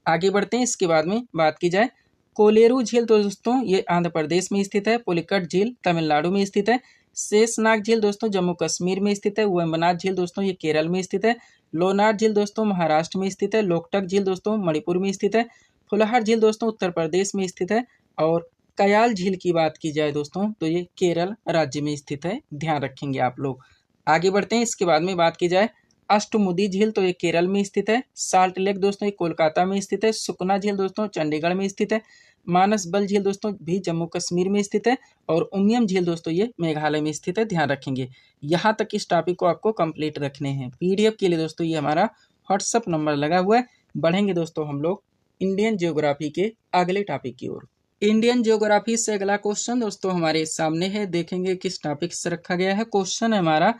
आगे बढ़ते हैं। इसके बाद में बात की जाए कोलेरू झील, तो दोस्तों ये आंध्र प्रदेश में स्थित है। पुलिकट झील तमिलनाडु में स्थित है। शेषनाग झील दोस्तों जम्मू कश्मीर में स्थित है। वेम्बनाथ झील दोस्तों ये केरल में स्थित है। लोनार झील दोस्तों महाराष्ट्र में स्थित है। लोकटक झील दोस्तों मणिपुर में स्थित है। फुलहार झील दोस्तों उत्तर प्रदेश में स्थित है। और कयाल झील की बात की जाए दोस्तों, तो ये केरल राज्य में स्थित है। ध्यान रखेंगे आप लोग। आगे बढ़ते हैं। इसके बाद में बात की जाए अष्टमुदी झील, तो ये केरल में स्थित है। साल्ट लेक दोस्तों ये कोलकाता में स्थित है। सुकना झील दोस्तों चंडीगढ़ में स्थित है। मानस बल झील दोस्तों भी जम्मू कश्मीर में स्थित है। और उमियम झील दोस्तों ये मेघालय में स्थित है। ध्यान रखेंगे। यहाँ तक इस टॉपिक को आपको कंप्लीट रखने हैं। पीडीएफ के लिए दोस्तों ये हमारा व्हाट्सअप नंबर लगा हुआ है। बढ़ेंगे दोस्तों हम लोग इंडियन ज्योग्राफी के अगले टॉपिक की ओर। इंडियन ज्योग्राफी से अगला क्वेश्चन दोस्तों हमारे सामने है। देखेंगे किस टॉपिक से रखा गया है। क्वेश्चन है हमारा,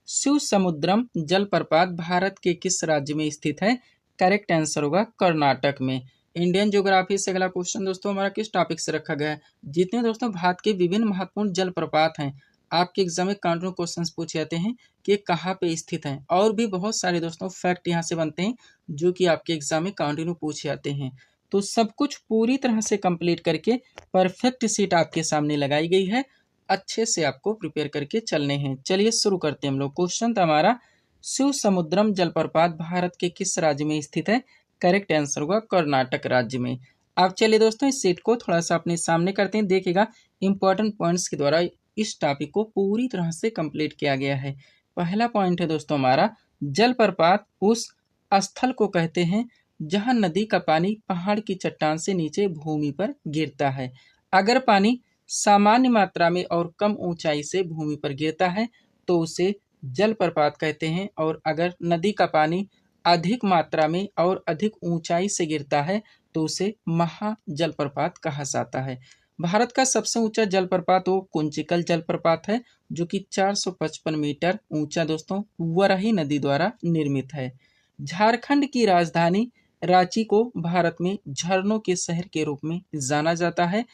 शिव समुद्रम जलप्रपात भारत के किस राज्य में स्थित है? करेक्ट आंसर होगा कर्नाटक में। इंडियन ज्योग्राफी से अगला क्वेश्चन दोस्तों हमारा किस टॉपिक से रखा गया है। जितने दोस्तों भारत के विभिन्न महत्वपूर्ण जलप्रपात हैं, आपके एग्जाम में कंटिन्यू क्वेश्चन पूछे जाते हैं कि कहाँ पे स्थित हैं। और भी बहुत सारे दोस्तों फैक्ट यहाँ से बनते हैं, जो कि आपके एग्जाम में कंटिन्यू पूछे जाते हैं। तो सब कुछ पूरी तरह से कंप्लीट करके परफेक्ट सीट आपके सामने लगाई गई है। अच्छे से आपको प्रिपेयर करके चलने हैं। चलिए शुरू करते हैं हम लोग। क्वेश्चन था हमारा, शिव समुद्रम जलप्रपात भारत के किस राज्य में स्थित है? करेक्ट आंसर होगा कर्नाटक राज्य में। अब चलिए दोस्तों इस सीट को थोड़ा सा अपने सामने करते हैं। देखिएगा इंपॉर्टेंट पॉइंट्स के द्वारा इस टॉपिक को पूरी तरह से कंप्लीट किया गया है। पहला पॉइंट है दोस्तों हमारा, जलप्रपात उस स्थल को कहते हैं जहां नदी का पानी पहाड़ की चट्टान से नीचे भूमि पर गिरता है। अगर पानी सामान्य मात्रा में और कम ऊंचाई से भूमि पर गिरता है तो उसे जलप्रपात कहते हैं, और अगर नदी का पानी अधिक मात्रा में और अधिक ऊंचाई से गिरता है तो उसे महाजलप्रपात कहा जाता है। भारत का सबसे ऊंचा जलप्रपात वो कुंचिकल जलप्रपात है, जो कि 455 मीटर ऊंचा दोस्तों वराही नदी द्वारा निर्मित है। झारखंड की राजधानी रांची को भारत में झरनों के शहर के रूप में जाना जाता है।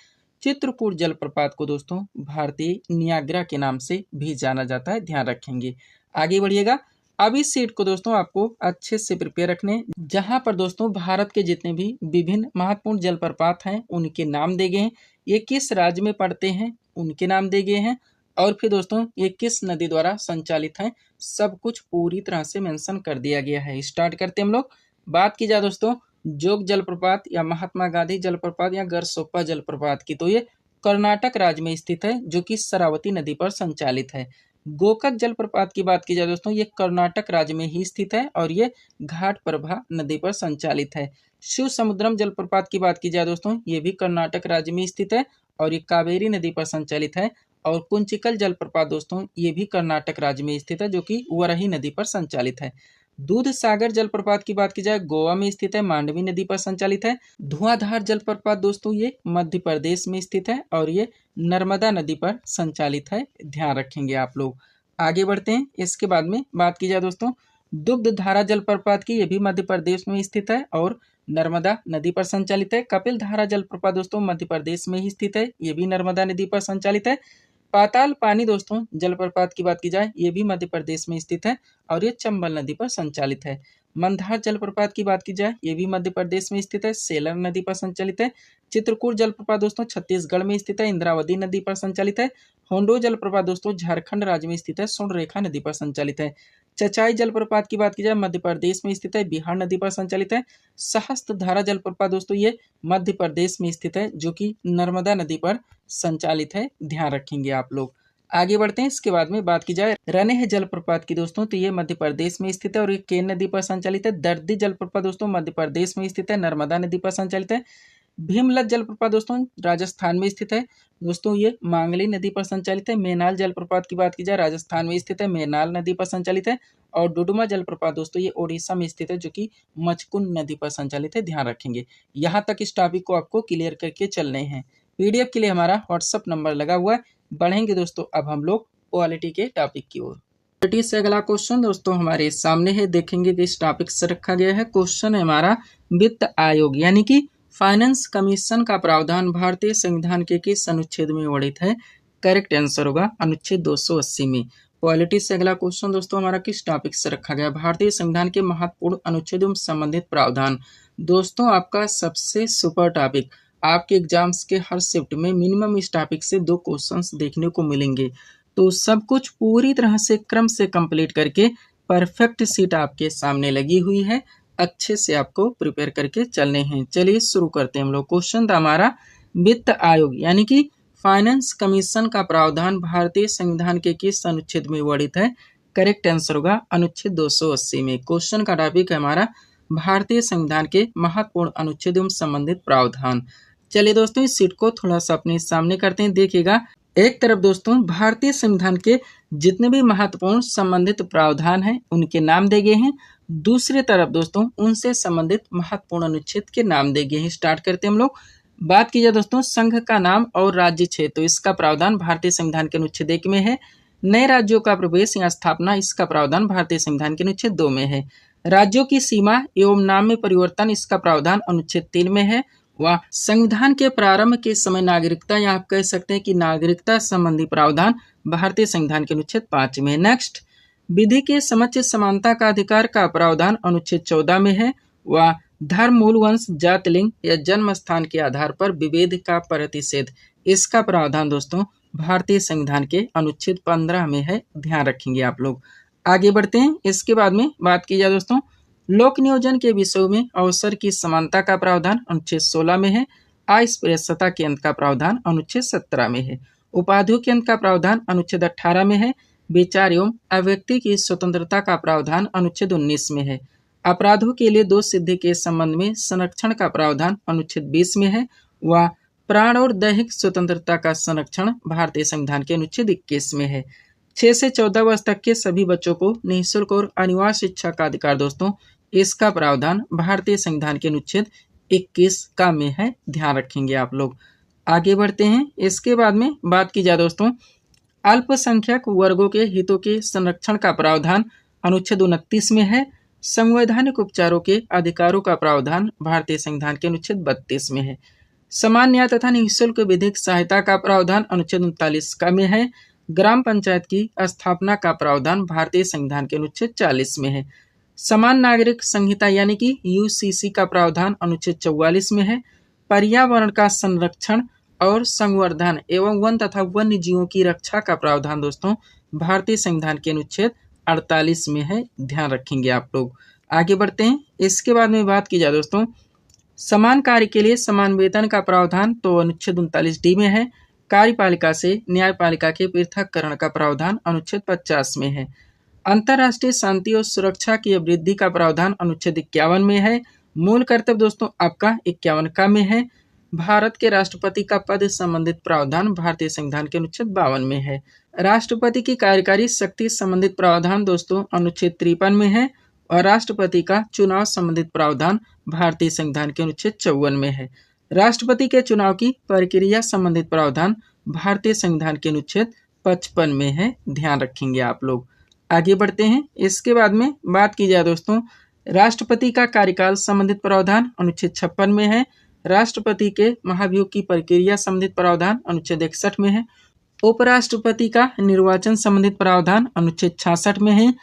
चित्रकूट जलप्रपात को दोस्तों भारतीय नियाग्रा के नाम से भी जाना जाता है, ध्यान रखेंगे। आगे बढ़िएगा। अब इस सीट को दोस्तों आपको अच्छे से प्रिपेयर रखने, जहां पर दोस्तों भारत के जितने भी विभिन्न महत्वपूर्ण जलप्रपात हैं उनके नाम दिए गए हैं, ये किस राज्य में पड़ते हैं उनके नाम दिए गए हैं, और फिर दोस्तों ये किस नदी द्वारा संचालित है, सब कुछ पूरी तरह से मेंशन कर दिया गया है। स्टार्ट करते हैं हम लोग। बात की जाए दोस्तों जोग जलप्रपात या महात्मा गांधी जलप्रपात या गरसोप्पा जलप्रपात की, तो ये कर्नाटक राज्य में स्थित है, जो कि शरावती नदी पर संचालित है। गोकाक जलप्रपात की बात की जाए दोस्तों, ये कर्नाटक राज्य में ही स्थित है और ये घाटप्रभा नदी पर संचालित है। शिव समुद्रम जलप्रपात की बात की जाए दोस्तों, ये भी कर्नाटक राज्य में स्थित है और ये कावेरी नदी पर संचालित है। और कुंचिकल जलप्रपात दोस्तों ये भी कर्नाटक राज्य में स्थित है, जो कि वराही नदी पर संचालित है। दूध सागर जलप्रपात की बात की जाए गोवा में स्थित है, मांडवी नदी पर संचालित है। धुआंधार जलप्रपात दोस्तों ये मध्य प्रदेश में स्थित है और ये नर्मदा नदी पर संचालित है, ध्यान रखेंगे आप लोग। आगे बढ़ते हैं। इसके बाद में बात की जाए दोस्तों दुग्ध धारा जलप्रपात की, ये भी मध्य प्रदेश में स्थित है और नर्मदा नदी पर संचालित है। कपिल धारा जलप्रपात दोस्तों मध्य प्रदेश में ही स्थित है, ये भी नर्मदा नदी पर संचालित है। पाताल पानी दोस्तों जलप्रपात की बात की जाए, ये भी मध्य प्रदेश में स्थित है और ये चंबल नदी पर संचालित है। मंदार जलप्रपात की बात की जाए, ये भी मध्य प्रदेश में स्थित है, सेलर नदी पर संचालित है। चित्रकूट जलप्रपात दोस्तों छत्तीसगढ़ में स्थित है, इंद्रावती नदी पर संचालित है। होंडो जलप्रपात दोस्तों झारखंड राज्य में स्थित है, स्वर्णरेखा नदी पर संचालित है। चचाई जलप्रपात की बात की जाए मध्य प्रदेश में स्थित है, बिहार नदी पर संचालित है। सहस्त्रधारा जलप्रपात दोस्तों ये मध्य प्रदेश में स्थित है, जो कि नर्मदा नदी पर संचालित है, ध्यान रखेंगे आप लोग। आगे बढ़ते हैं। इसके बाद में बात की जाए रनेह जलप्रपात की दोस्तों, तो ये मध्य प्रदेश में स्थित है और ये केन नदी पर संचालित है। दर्दी जलप्रपात दोस्तों मध्य प्रदेश में स्थित है, नर्मदा नदी पर संचालित है। भीमलत जलप्रपात दोस्तों राजस्थान में स्थित है, दोस्तों ये मांगली नदी पर संचालित है। मेनाल जलप्रपात की बात की जाए राजस्थान में स्थित है, मेनाल नदी पर संचालित है। और डुडुमा जलप्रपात दोस्तों ये ओडिशा में स्थित है, जो कि मचकुंड नदी पर संचालित है, ध्यान रखेंगे। यहाँ तक इस टॉपिक को आपको क्लियर करके चलने हैं। पीडीएफ के लिए हमारा व्हाट्सअप नंबर लगा हुआ है। बढ़ेंगे दोस्तों अब हम लोग पॉलिटी के टॉपिक की ओर। पॉलिटी से अगला क्वेश्चन दोस्तों हमारे सामने है, देखेंगे कि इस टॉपिक से रखा गया है। क्वेश्चन है हमारा, वित्त आयोग यानी कि फाइनेंस कमीशन का प्रावधान भारतीय संविधान के किस अनुच्छेद में वर्णित है? करेक्ट आंसर होगा अनुच्छेद 280 में। पॉलिटी से अगला क्वेश्चन दोस्तों हमारा किस टॉपिक से रखा गया? भारतीय संविधान के महत्वपूर्ण अनुच्छेदों से संबंधित प्रावधान। दोस्तों आपका सबसे सुपर टॉपिक, आपके एग्जाम्स के हर शिफ्ट में मिनिमम इस टॉपिक से 2 क्वेश्चंस देखने को मिलेंगे, तो सब कुछ पूरी तरह से क्रम से कंप्लीट करके परफेक्ट सीट आपके सामने लगी हुई है। अच्छे से आपको प्रिपेयर करके चलने हैं। चलिए शुरू करते हैं हम लोग। क्वेश्चन था हमारा, वित्त आयोग यानी कि फाइनेंस कमीशन का प्रावधान भारतीय संविधान के किस अनुच्छेद में वर्णित है? करेक्ट आंसर होगा अनुच्छेद 280 में। क्वेश्चन का टॉपिक है हमारा भारतीय संविधान के महत्वपूर्ण अनुच्छेदों से संबंधित प्रावधान। चलिए दोस्तों इस सीट को थोड़ा सा अपने सामने करते हैं। देखिएगा एक तरफ दोस्तों भारतीय संविधान के जितने भी महत्वपूर्ण संबंधित प्रावधान हैं उनके नाम दिए गए हैं, दूसरी तरफ दोस्तों उनसे संबंधित महत्वपूर्ण अनुच्छेद के नाम दिए गए हैं। स्टार्ट करते हैं हम लोग। बात की जाए दोस्तों संघ का नाम और राज्य क्षेत्र, तो इसका प्रावधान भारतीय संविधान के अनुच्छेद 1 में है। नए राज्यों का प्रवेश या स्थापना, इसका प्रावधान भारतीय संविधान के अनुच्छेद 2 में है। राज्यों की सीमा एवं नाम में परिवर्तन, इसका प्रावधान अनुच्छेद 3 में है। वह संविधान के प्रारंभ के समय नागरिकता, या आप कह सकते हैं कि नागरिकता संबंधी प्रावधान भारतीय संविधान के अनुच्छेद 5 में है। नेक्स्ट, विधि के समक्ष समानता का अधिकार का प्रावधान अनुच्छेद 14 में है। वह धर्म, मूल, वंश, जाति, लिंग या जन्म स्थान के आधार पर विभेद का प्रतिषेध, इसका प्रावधान दोस्तों भारतीय संविधान के अनुच्छेद 15 में है, ध्यान रखेंगे आप लोग। आगे बढ़ते हैं। इसके बाद में बात की जाए दोस्तों लोक नियोजन के विषयों में अवसर की समानता का प्रावधान अनुच्छेद 16 में है। अस्पृश्यता के अंत का प्रावधान अनुच्छेद 17 में है। उपाधियों के अंत का प्रावधान अनुच्छेद 18 में है। विचार एवं अभिव्यक्ति की स्वतंत्रता का प्रावधान अनुच्छेद 19 में है। अपराधों के लिए दोष सिद्धि के संबंध में संरक्षण का प्रावधान अनुच्छेद 20 में है। व प्राण और दैहिक स्वतंत्रता का संरक्षण भारतीय संविधान के अनुच्छेद 21 में है। 6 से 14 वर्ष तक के सभी बच्चों को निःशुल्क और अनिवार्य शिक्षा का अधिकार दोस्तों, इसका प्रावधान भारतीय संविधान के अनुच्छेद 21 का में है, ध्यान रखेंगे आप लोग। आगे बढ़ते हैं। इसके बाद में बात की जाए दोस्तों अल्पसंख्यक वर्गों के हितों के संरक्षण का प्रावधान अनुच्छेद 29 में है। संवैधानिक उपचारों के अधिकारों का प्रावधान भारतीय संविधान के अनुच्छेद 32 में है। समान न्याय तथा निःशुल्क विधिक सहायता का प्रावधान अनुच्छेद 39 का में है। ग्राम पंचायत की स्थापना का प्रावधान भारतीय संविधान के अनुच्छेद 40 में है। समान नागरिक संहिता यानी कि यूसीसी का प्रावधान अनुच्छेद 44 में है। पर्यावरण का संरक्षण और संवर्धन एवं वन तथा वन्य जीवों की रक्षा का प्रावधान दोस्तों भारतीय संविधान के अनुच्छेद 48 में है, ध्यान रखेंगे आप लोग। आगे बढ़ते हैं। इसके बाद में बात की जाए दोस्तों समान कार्य के लिए समान वेतन का प्रावधान तो अनुच्छेद 39D में है। कार्यपालिका से न्यायपालिका के पृथक्करण का प्रावधान अनुच्छेद 50 में है। अंतर्राष्ट्रीय शांति और सुरक्षा की वृद्धि का प्रावधान अनुच्छेद 51 में है। मूल कर्तव्य दोस्तों आपका 51 का में है। भारत के राष्ट्रपति का पद संबंधित प्रावधान भारतीय संविधान के अनुच्छेद 52 में है। राष्ट्रपति की कार्यकारी शक्ति संबंधित प्रावधान दोस्तों अनुच्छेद 53 में है। और राष्ट्रपति का चुनाव संबंधित प्रावधान भारतीय संविधान के अनुच्छेद 54 में है। राष्ट्रपति के चुनाव की प्रक्रिया संबंधित प्रावधान भारतीय संविधान के अनुच्छेद 55 में है, ध्यान रखेंगे आप लोग। आगे बढ़ते हैं। इसके बाद में बात की जाए दोस्तों राष्ट्रपति का कार्यकाल संबंधित प्रावधान अनुच्छेद 56 में है। राष्ट्रपति के महाभियोग की प्रक्रिया संबंधित प्रावधान अनुच्छेद 61 में है। उपराष्ट्रपति का निर्वाचन संबंधित प्रावधान अनुच्छेद 66 में है।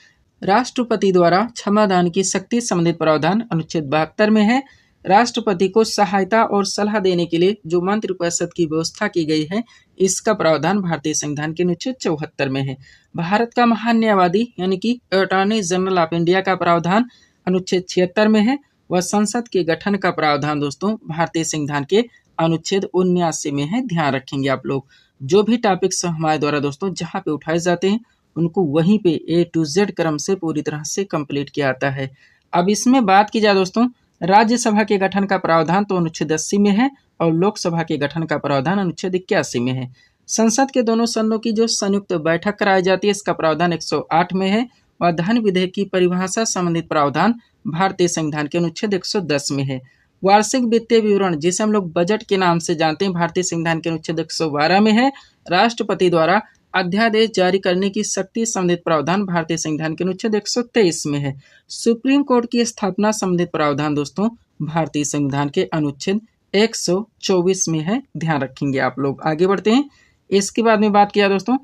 राष्ट्रपति द्वारा क्षमादान की शक्ति संबंधित प्रावधान अनुच्छेद 72 में है। राष्ट्रपति को सहायता और सलाह देने के लिए जो मंत्रिपरिषद की व्यवस्था की गई है, इसका प्रावधान भारतीय संविधान के अनुच्छेद 74 में है। भारत का महान न्यायवादी यानी कि अटॉर्नी जनरल ऑफ इंडिया का प्रावधान अनुच्छेद 76 में है। वह संसद के गठन का प्रावधान दोस्तों भारतीय संविधान के अनुच्छेद 79 में है, ध्यान रखेंगे आप लोग। जो भी टॉपिक्स हमारे द्वारा दोस्तों जहाँ पे उठाए जाते हैं उनको वहीं पे A to Z क्रम से पूरी तरह से कंप्लीट किया जाता है। अब इसमें बात की जाए दोस्तों राज्यसभा के गठन का प्रावधान तो अनुच्छेद 80 में है और लोकसभा के गठन का प्रावधान अनुच्छेद 81 में है। संसद के दोनों सदनों की जो संयुक्त बैठक कराई जाती है, इसका प्रावधान 108 में है। और धन विधेयक की परिभाषा संबंधित प्रावधान भारतीय संविधान के अनुच्छेद 110 में है। वार्षिक वित्तीय विवरण जिसे हम लोग बजट के नाम से जानते हैं, भारतीय संविधान के अनुच्छेद 112 में है। राष्ट्रपति द्वारा अध्यादेश जारी करने की शक्ति संबंधित प्रावधान भारतीय संविधान के अनुच्छेद 123 में है। सुप्रीम कोर्ट की स्थापना संबंधित प्रावधान दोस्तों भारतीय संविधान के अनुच्छेद 124 में है, ध्यान रखेंगे आप लोग। आगे बढ़ते हैं। इसके बाद में बात किया दोस्तों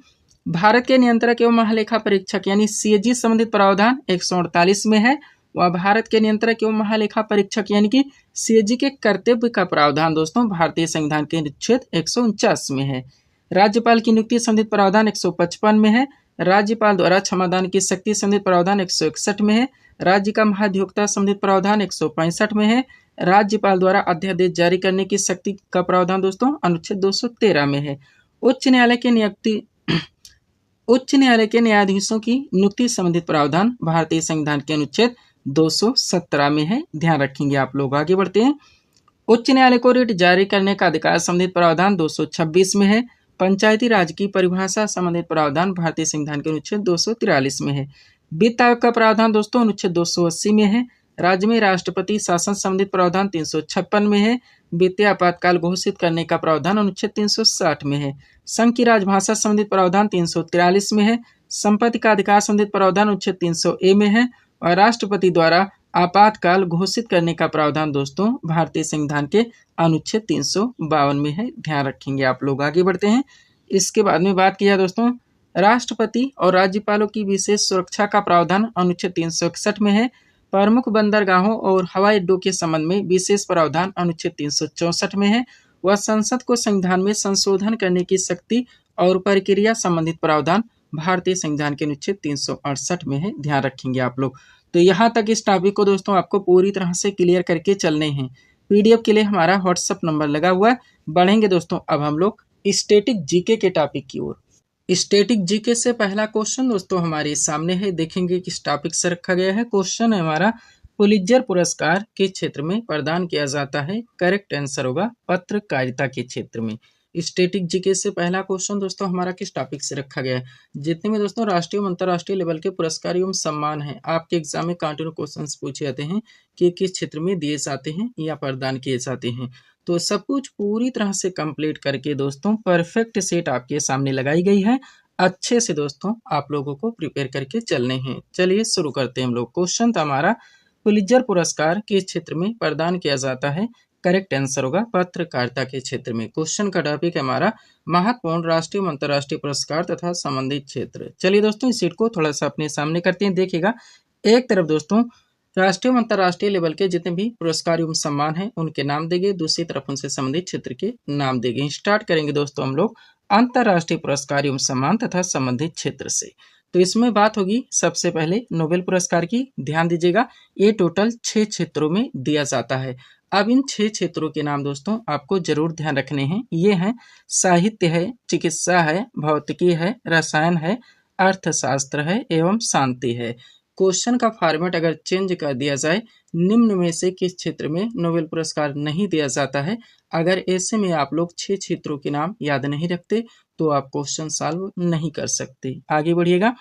भारत के नियंत्रक एवं महालेखा परीक्षक यानी CAG संबंधित प्रावधान 148 में है। वह भारत के नियंत्रक एवं महालेखा परीक्षक यानी कि CAG के कर्तव्य का प्रावधान दोस्तों भारतीय संविधान के अनुच्छेद 149 में है। राज्यपाल की नियुक्ति संबंधित प्रावधान 155 में है। राज्यपाल द्वारा क्षमादान की शक्ति संबंधित प्रावधान 161 में है। राज्य का महाधिवक्ता संबंधित प्रावधान 165 में है। राज्यपाल द्वारा अध्यादेश जारी करने की शक्ति का प्रावधान दोस्तों अनुच्छेद 213 में है। उच्च न्यायालय के न्यायाधीशों की नियुक्ति संबंधित प्रावधान भारतीय संविधान के अनुच्छेद 217 में है, ध्यान रखेंगे आप लोग। आगे बढ़ते हैं। उच्च न्यायालय को रिट जारी करने का अधिकार संबंधित प्रावधान 226 में है। पंचायती राज की परिभाषा संबंधित प्रावधान भारतीय संविधान के अनुच्छेद 243 में है। वित्त आयोग का प्रावधान दोस्तों अनुच्छेद 280 में है। राज्य में राष्ट्रपति शासन संबंधित प्रावधान 356 में है। वित्तीय आपातकाल घोषित करने का प्रावधान अनुच्छेद 360 में है। संघ की राजभाषा संबंधित प्रावधान 343 में है। संपत्ति का अधिकार संबंधित प्रावधान अनुच्छेद 300A में है। और राष्ट्रपति द्वारा आपातकाल घोषित करने का प्रावधान दोस्तों भारतीय संविधान के अनुच्छेद 352 में है, ध्यान रखेंगे आप लोग। आगे बढ़ते हैं। इसके बाद में बात किया दोस्तों राष्ट्रपति और राज्यपालों की विशेष सुरक्षा का प्रावधान अनुच्छेद 361 में है। प्रमुख बंदरगाहों और हवाई अड्डों के संबंध में विशेष प्रावधान अनुच्छेद 364 में है। वह संसद को संविधान में संशोधन करने की शक्ति और प्रक्रिया संबंधित प्रावधान भारतीय संविधान के अनुच्छेद 368 में है, ध्यान रखेंगे आप लोग। तो यहाँ तक इस टॉपिक को दोस्तों आपको पूरी तरह से क्लियर करके चलने हैं। पीडीएफ के लिए हमारा व्हाट्सएप नंबर लगा हुआ है। बढ़ेंगे दोस्तों अब हम लोग स्टैटिक जीके के टॉपिक की ओर। स्टैटिक जीके से पहला क्वेश्चन दोस्तों हमारे सामने है, देखेंगे किस टॉपिक से रखा गया है। क्वेश्चन है हमारा, पुलित्जर पुरस्कार किस क्षेत्र में प्रदान किया जाता है? करेक्ट आंसर होगा पत्रकारिता के क्षेत्र में। स्टैटिक जीके से पहला क्वेश्चन दोस्तों हमारा किस टॉपिक से रखा गया है? जितने में दोस्तों राष्ट्रीय और अंतर्राष्ट्रीय लेवल के पुरस्कार एवं सम्मान है, आपके एग्जाम में कंटिन्यू क्वेश्चन पूछे जाते हैं कि किस क्षेत्र में दिए जाते हैं या प्रदान किए जाते हैं। तो सब कुछ पूरी तरह से कंप्लीट करके दोस्तों परफेक्ट सेट आपके सामने लगाई गई है। अच्छे से दोस्तों आप लोगों को प्रिपेयर करके चलने हैं। चलिए शुरू करते हैं हम लोग। क्वेश्चन था हमारा, पुलित्जर पुरस्कार किस क्षेत्र में प्रदान किया जाता है? करेक्ट आंसर होगा पत्रकारिता के क्षेत्र में। क्वेश्चन का टॉपिक है हमारा, महत्वपूर्ण राष्ट्रीय और अंतर्राष्ट्रीय पुरस्कार तथा संबंधित क्षेत्र। चलिए दोस्तों इस सीट को थोड़ा सा अपने सामने करते हैं। देखिएगा, एक तरफ दोस्तों राष्ट्रीय और अंतर्राष्ट्रीय लेवल के जितने भी पुरस्कार एवं सम्मान हैं उनके नाम देंगे, दूसरी तरफ उनसे संबंधित क्षेत्र के नाम देंगे। स्टार्ट करेंगे दोस्तों हम लोग अंतर्राष्ट्रीय पुरस्कार एवं सम्मान तथा संबंधित क्षेत्र से। तो इसमें बात होगी सबसे पहले नोबेल पुरस्कार की। ध्यान दीजिएगा, ये टोटल 6 क्षेत्रों में दिया जाता है। अब इन 6 क्षेत्रों के नाम दोस्तों आपको जरूर ध्यान रखने हैं। ये हैं, साहित्य है, चिकित्सा है, भौतिकी है, रसायन है, अर्थशास्त्र है एवं शांति है। क्वेश्चन का फॉर्मेट अगर चेंज कर दिया जाए, निम्न में से किस क्षेत्र में नोबेल पुरस्कार नहीं दिया जाता है? अगर ऐसे में आप लोग 6 क्षेत्रों के नाम याद नहीं रखते तो आप क्वेश्चन सॉल्व नहीं कर सकते। आगे बढ़िएगा।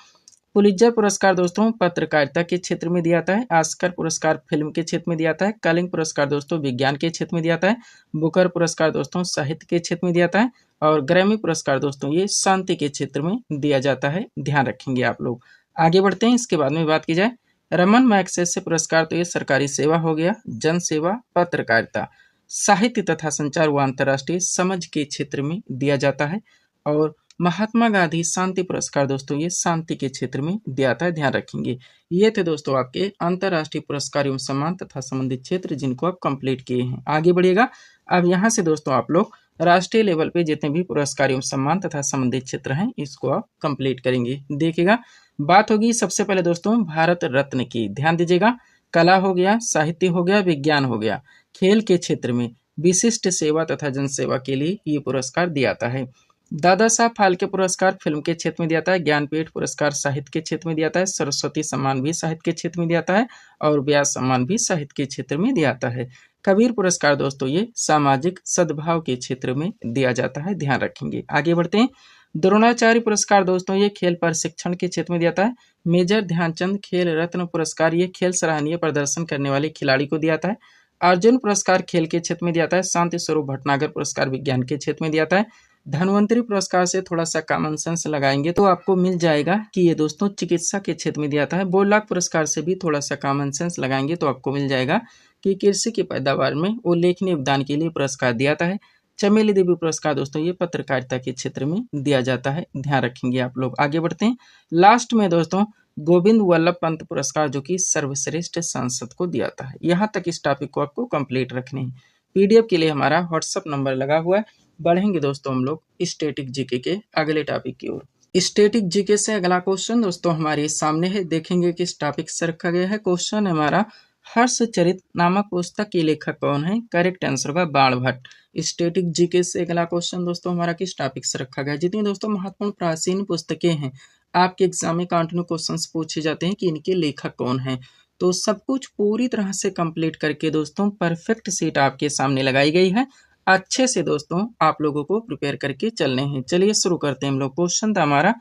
पुलित्जर पुरस्कार दोस्तों पत्रकारिता के क्षेत्र में दिया जाता है। ऑस्कर पुरस्कार फिल्म के क्षेत्र में दिया जाता है। कलिंग पुरस्कार दोस्तों विज्ञान के क्षेत्र में दिया जाता है। बुकर पुरस्कार दोस्तों साहित्य के क्षेत्र में दिया जाता है। और ग्रैमी पुरस्कार दोस्तों ये शांति के क्षेत्र में दिया जाता है, ध्यान रखेंगे आप लोग। आगे बढ़ते हैं। इसके बाद में बात की जाए रमन मैग्सेसे पुरस्कार, तो ये सरकारी सेवा हो गया, जन सेवा, पत्रकारिता, साहित्य तथा संचार व अंतर्राष्ट्रीय समझ के क्षेत्र में दिया जाता है। और महात्मा गांधी शांति पुरस्कार दोस्तों ये शांति के क्षेत्र में दिया जाता है, ध्यान रखेंगे। ये थे दोस्तों आपके अंतर्राष्ट्रीय पुरस्कार एवं सम्मान तथा संबंधित क्षेत्र जिनको आप कंप्लीट किए हैं। आगे बढ़िएगा। अब यहाँ से दोस्तों आप लोग राष्ट्रीय लेवल पे जितने भी पुरस्कार एवं सम्मान तथा संबंधित क्षेत्र हैं इसको आप कंप्लीट करेंगे। देखिएगा, बात होगी सबसे पहले दोस्तों भारत रत्न की। ध्यान दीजिएगा, कला हो गया, साहित्य हो गया, विज्ञान हो गया, खेल के क्षेत्र में विशिष्ट सेवा तथा जनसेवा के लिए ये पुरस्कार दिया जाता है। दादा साहब फाल्के पुरस्कार फिल्म के क्षेत्र में दिया जाता है। ज्ञानपीठ पुरस्कार साहित्य के क्षेत्र में दिया जाता है। सरस्वती सम्मान भी साहित्य के क्षेत्र में दिया जाता है। और व्यास सम्मान भी साहित्य के क्षेत्र में दिया जाता है। कबीर पुरस्कार दोस्तों ये सामाजिक सद्भाव के क्षेत्र में दिया जाता है, ध्यान रखेंगे। आगे बढ़ते हैं। द्रोणाचार्य पुरस्कार दोस्तों ये खेल प्रशिक्षण के क्षेत्र में दिया जाता है। मेजर ध्यानचंद खेल रत्न पुरस्कार ये खेल सराहनीय प्रदर्शन करने वाले खिलाड़ी को दिया जाता है। अर्जुन पुरस्कार खेल के क्षेत्र में दिया जाता है। शांति स्वरूप भटनागर पुरस्कार विज्ञान के क्षेत्र में दिया जाता है। धन्वंतरी पुरस्कार से थोड़ा सा कॉमन सेंस लगाएंगे तो आपको मिल जाएगा कि ये दोस्तों चिकित्सा के क्षेत्र में दिया जाता है। बोलाक पुरस्कार से भी थोड़ा सा कॉमन सेंस लगाएंगे तो आपको मिल जाएगा कि कृषि की पैदावार में उल्लेखनीय योगदान के लिए पुरस्कार दिया जाता है। चमेली देवी पुरस्कार दोस्तों ये पत्रकारिता के क्षेत्र में दिया जाता है, ध्यान रखेंगे आप लोग। आगे बढ़ते हैं। लास्ट में दोस्तों गोविंद वल्लभ पंत पुरस्कार जो कि सर्वश्रेष्ठ सांसद को दिया जाता है। यहाँ तक इस टॉपिक को आपको कंप्लीट रखने हैं। पीडीएफ के लिए हमारा व्हाट्सएप नंबर लगा हुआ है। बढ़ेंगे दोस्तों हम लोग स्टैटिक जीके के अगले टॉपिक की ओर। स्टैटिक जीके से अगला क्वेश्चन दोस्तों हमारे सामने है, देखेंगे किस टॉपिक से रखा गया है। क्वेश्चन है हमारा, हर्षचरित नामक पुस्तक के लेखक कौन है? करेक्ट आंसर होगा बाणभट्ट। स्टैटिक जीके से अगला क्वेश्चन दोस्तों हमारा किस टॉपिक से रखा गया है? जितनी दोस्तों महत्वपूर्ण प्राचीन पुस्तकें हैं आपके एग्जाम में कंटिन्यू क्वेश्चंस पूछे जाते हैं कि इनके लेखक कौन हैं। तो सब कुछ पूरी तरह से कंप्लीट करके दोस्तों परफेक्ट सीट आपके सामने लगाई गई है। अच्छे से दोस्तों आप लोगों को प्रिपेयर करके चलने हैं। चलिए शुरू करते हैं हम लोग। क्वेश्चन था हमारा,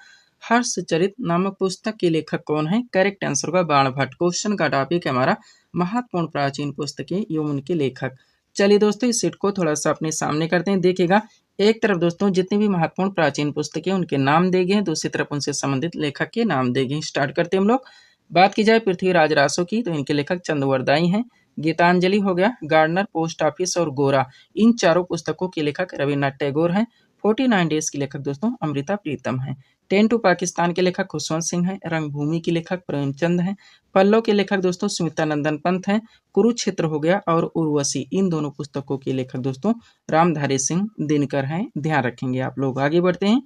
हर्षचरित नामक पुस्तक के लेखक कौन है? करेक्ट आंसर होगा बाणभट्ट। क्वेश्चन का टॉपिक है हमारा महत्वपूर्ण प्राचीन पुस्तकें एवं उनके लेखक। चलिए दोस्तों इस सीट को थोड़ा सा अपने सामने करते हैं। देखिएगा, एक तरफ दोस्तों जितनी भी महत्वपूर्ण प्राचीन पुस्तकें उनके नाम दिए गए हैं, दूसरी तरफ उनसे संबंधित लेखक के नाम दिए गए हैं। स्टार्ट करते हैं हम लोग। बात की जाए पृथ्वीराज रासो की तो इनके लेखक चंद्रवरदाई हैं। गीतांजलि हो गया, गार्डनर, पोस्ट ऑफिस और गोरा, इन चारों पुस्तकों के लेखक रविन्द्रनाथ टैगोर हैं। 49 डेज की लेखक दोस्तों अमृता प्रीतम हैं। 10 टू पाकिस्तान के लेखक खुशवंत सिंह हैं। रंगभूमि की लेखक प्रेमचंद हैं। पल्लव के लेखक दोस्तों सुमित्रा नंदन पंत हैं। कुरुक्षेत्र हो गया और उर्वशी, इन दोनों पुस्तकों के लेखक दोस्तों रामधारी सिंह दिनकर हैं, ध्यान रखेंगे आप लोग। आगे बढ़ते हैं।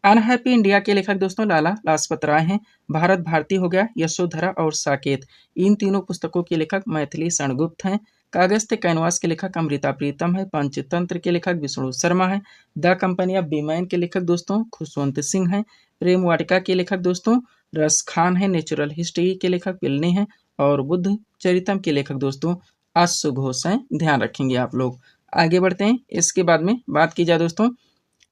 अनहैप्पी इंडिया के लेखक दोस्तों लाला लाजपत राय हैं। भारत भारती हो गया, यशोधरा और साकेत, इन तीनों पुस्तकों के लेखक मैथिली शरणगुप्त हैं। कागज से कैनवास के लेखक अमृता प्रीतम है। पंचतंत्र के लेखक विष्णु शर्मा है। द कंपनी ऑफ बीमैन के लेखक दोस्तों खुशवंत सिंह हैं। प्रेम वाटिका के लेखक दोस्तों रस खान है। नेचुरल हिस्ट्री के लेखक पिलनी हैं। और बुद्ध चरितम के लेखक दोस्तों आशु घोष हैं। ध्यान रखेंगे आप लोग। आगे बढ़ते हैं। इसके बाद में बात की जाए दोस्तों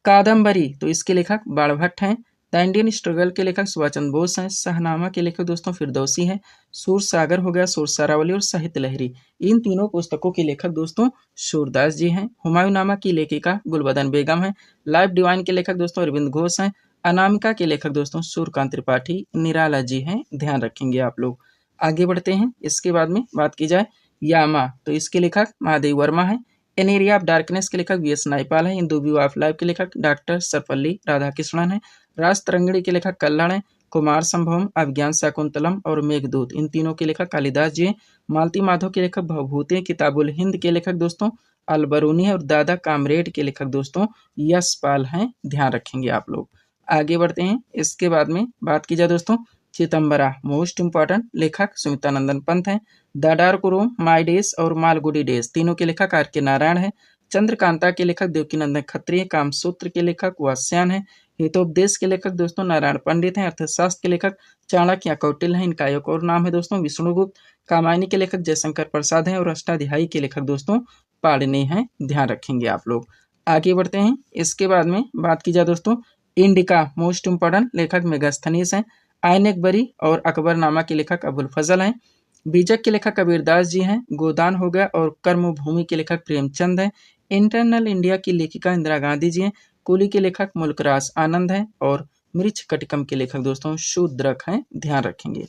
कादम्बरी, तो इसके लेखक बाणभट्ट हैं। द इंडियन स्ट्रगल के लेखक सुभाष चंद्र बोस हैं। शाहनामा के लेखक दोस्तों फिरदौसी हैं। सूर सागर हो गया, सूर सारावली और साहित्य लहरी, इन तीनों पुस्तकों के लेखक दोस्तों सूरदास जी हैं। हुमायूंनामा की लेखिका गुलबदन बेगम है। लाइफ डिवाइन के लेखक दोस्तों अरविंद घोष हैं। अनामिका के लेखक दोस्तों सूर्यकांत त्रिपाठी निराला जी हैं। ध्यान रखेंगे आप लोग। आगे बढ़ते हैं। इसके बाद में बात की जाए यामा, तो इसके लेखक महादेव वर्मा है। एन एरिया ऑफ डार्कनेस के लेखक वी एस नायपाल है। In the view of life के लेखक डॉक्टर सर्वपल्ली राधाकृष्णन है। राज तरंगिणी के लेखक कल्लण है। कुमार संभवम, अभिज्ञान शाकुंतलम और मेघदूत, इन तीनों के लेखक कालिदास जी हैं। मालती माधव के लेखक भवभूति हैं। किताबुल हिंद के लेखक दोस्तों अलबरूनी है। और दादा कामरेड के लेखक दोस्तों यशपाल हैं। ध्यान रखेंगे आप लोग। आगे बढ़ते हैं। इसके बाद में बात की जाए दोस्तों चिदम्बरा, मोस्ट इंपॉर्टेंट लेखक सुमित्रानंदन पंत हैं। The dark room, my days और मालगुडी डेज, तीनों के लेखक आर के नारायण है। चंद्रकांता के लेखक देवकीनंदन खत्री, कामसूत्र के लेखक वास्यान है। हितोपदेश के लेखक दोस्तों नारायण पंडित हैं। अर्थशास्त्र के लेखक चाणक्य या कौटिल्य हैं। इनका एक और नाम है दोस्तों विष्णुगुप्त। कामायनी के लेखक जयशंकर प्रसाद हैं। और अष्टाध्यायी के लेखक दोस्तों पाणिनि हैं। ध्यान रखेंगे आप लोग। आगे बढ़ते हैं। इसके बाद में बात की जाए दोस्तों इंडिका, मोस्ट इंपॉर्टेंट लेखक मेगास्थनीस हैं। आइन अकबरी और अकबरनामा के लेखक अबुल फजल हैं। बीजक के लेखक कबीरदास जी हैं। गोदान हो गया और कर्मभूमि के लेखक प्रेमचंद हैं। इंटरनल इंडिया की लेखिका इंदिरा गांधी जी हैं। कुली के लेखक मुल्कराज आनंद हैं। और मृच्छ कटिकम के लेखक दोस्तों शूद्रक हैं। ध्यान रखेंगे।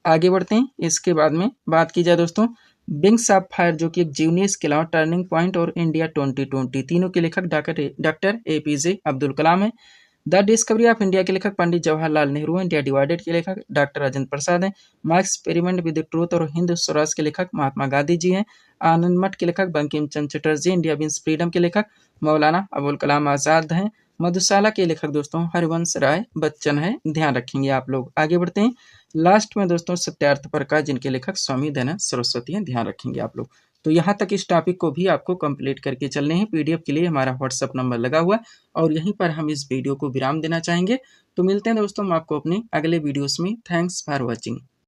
आगे बढ़ते हैं। इसके बाद में बात की जाए दोस्तों विंग्स ऑफ फायर, जो कि एक जीवनी, इसके अलावा टर्निंग पॉइंट और इंडिया 2020, तीनों के लेखक डॉक्टर APJ अब्दुल कलाम है। द डिस्कवरी ऑफ इंडिया के लेखक पंडित जवाहरलाल नेहरू हैं। इंडिया डिवाइडेड के लेखक डॉक्टर राजेंद्र प्रसाद हैं। My experiment with the truth और हिंद स्वराज के लेखक महात्मा गांधी जी हैं। आनंद मठ के लेखक Bankim Chandra Chatterjee. India means freedom के लेखक मौलाना अबुल कलाम आजाद हैं। मधुशाला के लेखक दोस्तों हरिवंश राय बच्चन है। ध्यान रखेंगे आप लोग। आगे बढ़ते हैं। लास्ट में दोस्तों सत्यार्थ प्रकाश, जिनके लेखक स्वामी दयानंद सरस्वती हैं। ध्यान रखेंगे आप लोग। तो यहाँ तक इस टॉपिक को भी आपको कंप्लीट करके चलने हैं। PDF के लिए हमारा WhatsApp नंबर लगा हुआ और यहीं पर हम इस वीडियो को विराम देना चाहेंगे। तो मिलते हैं दोस्तों हम आपको अपने अगले वीडियोस में। Thanks for watching.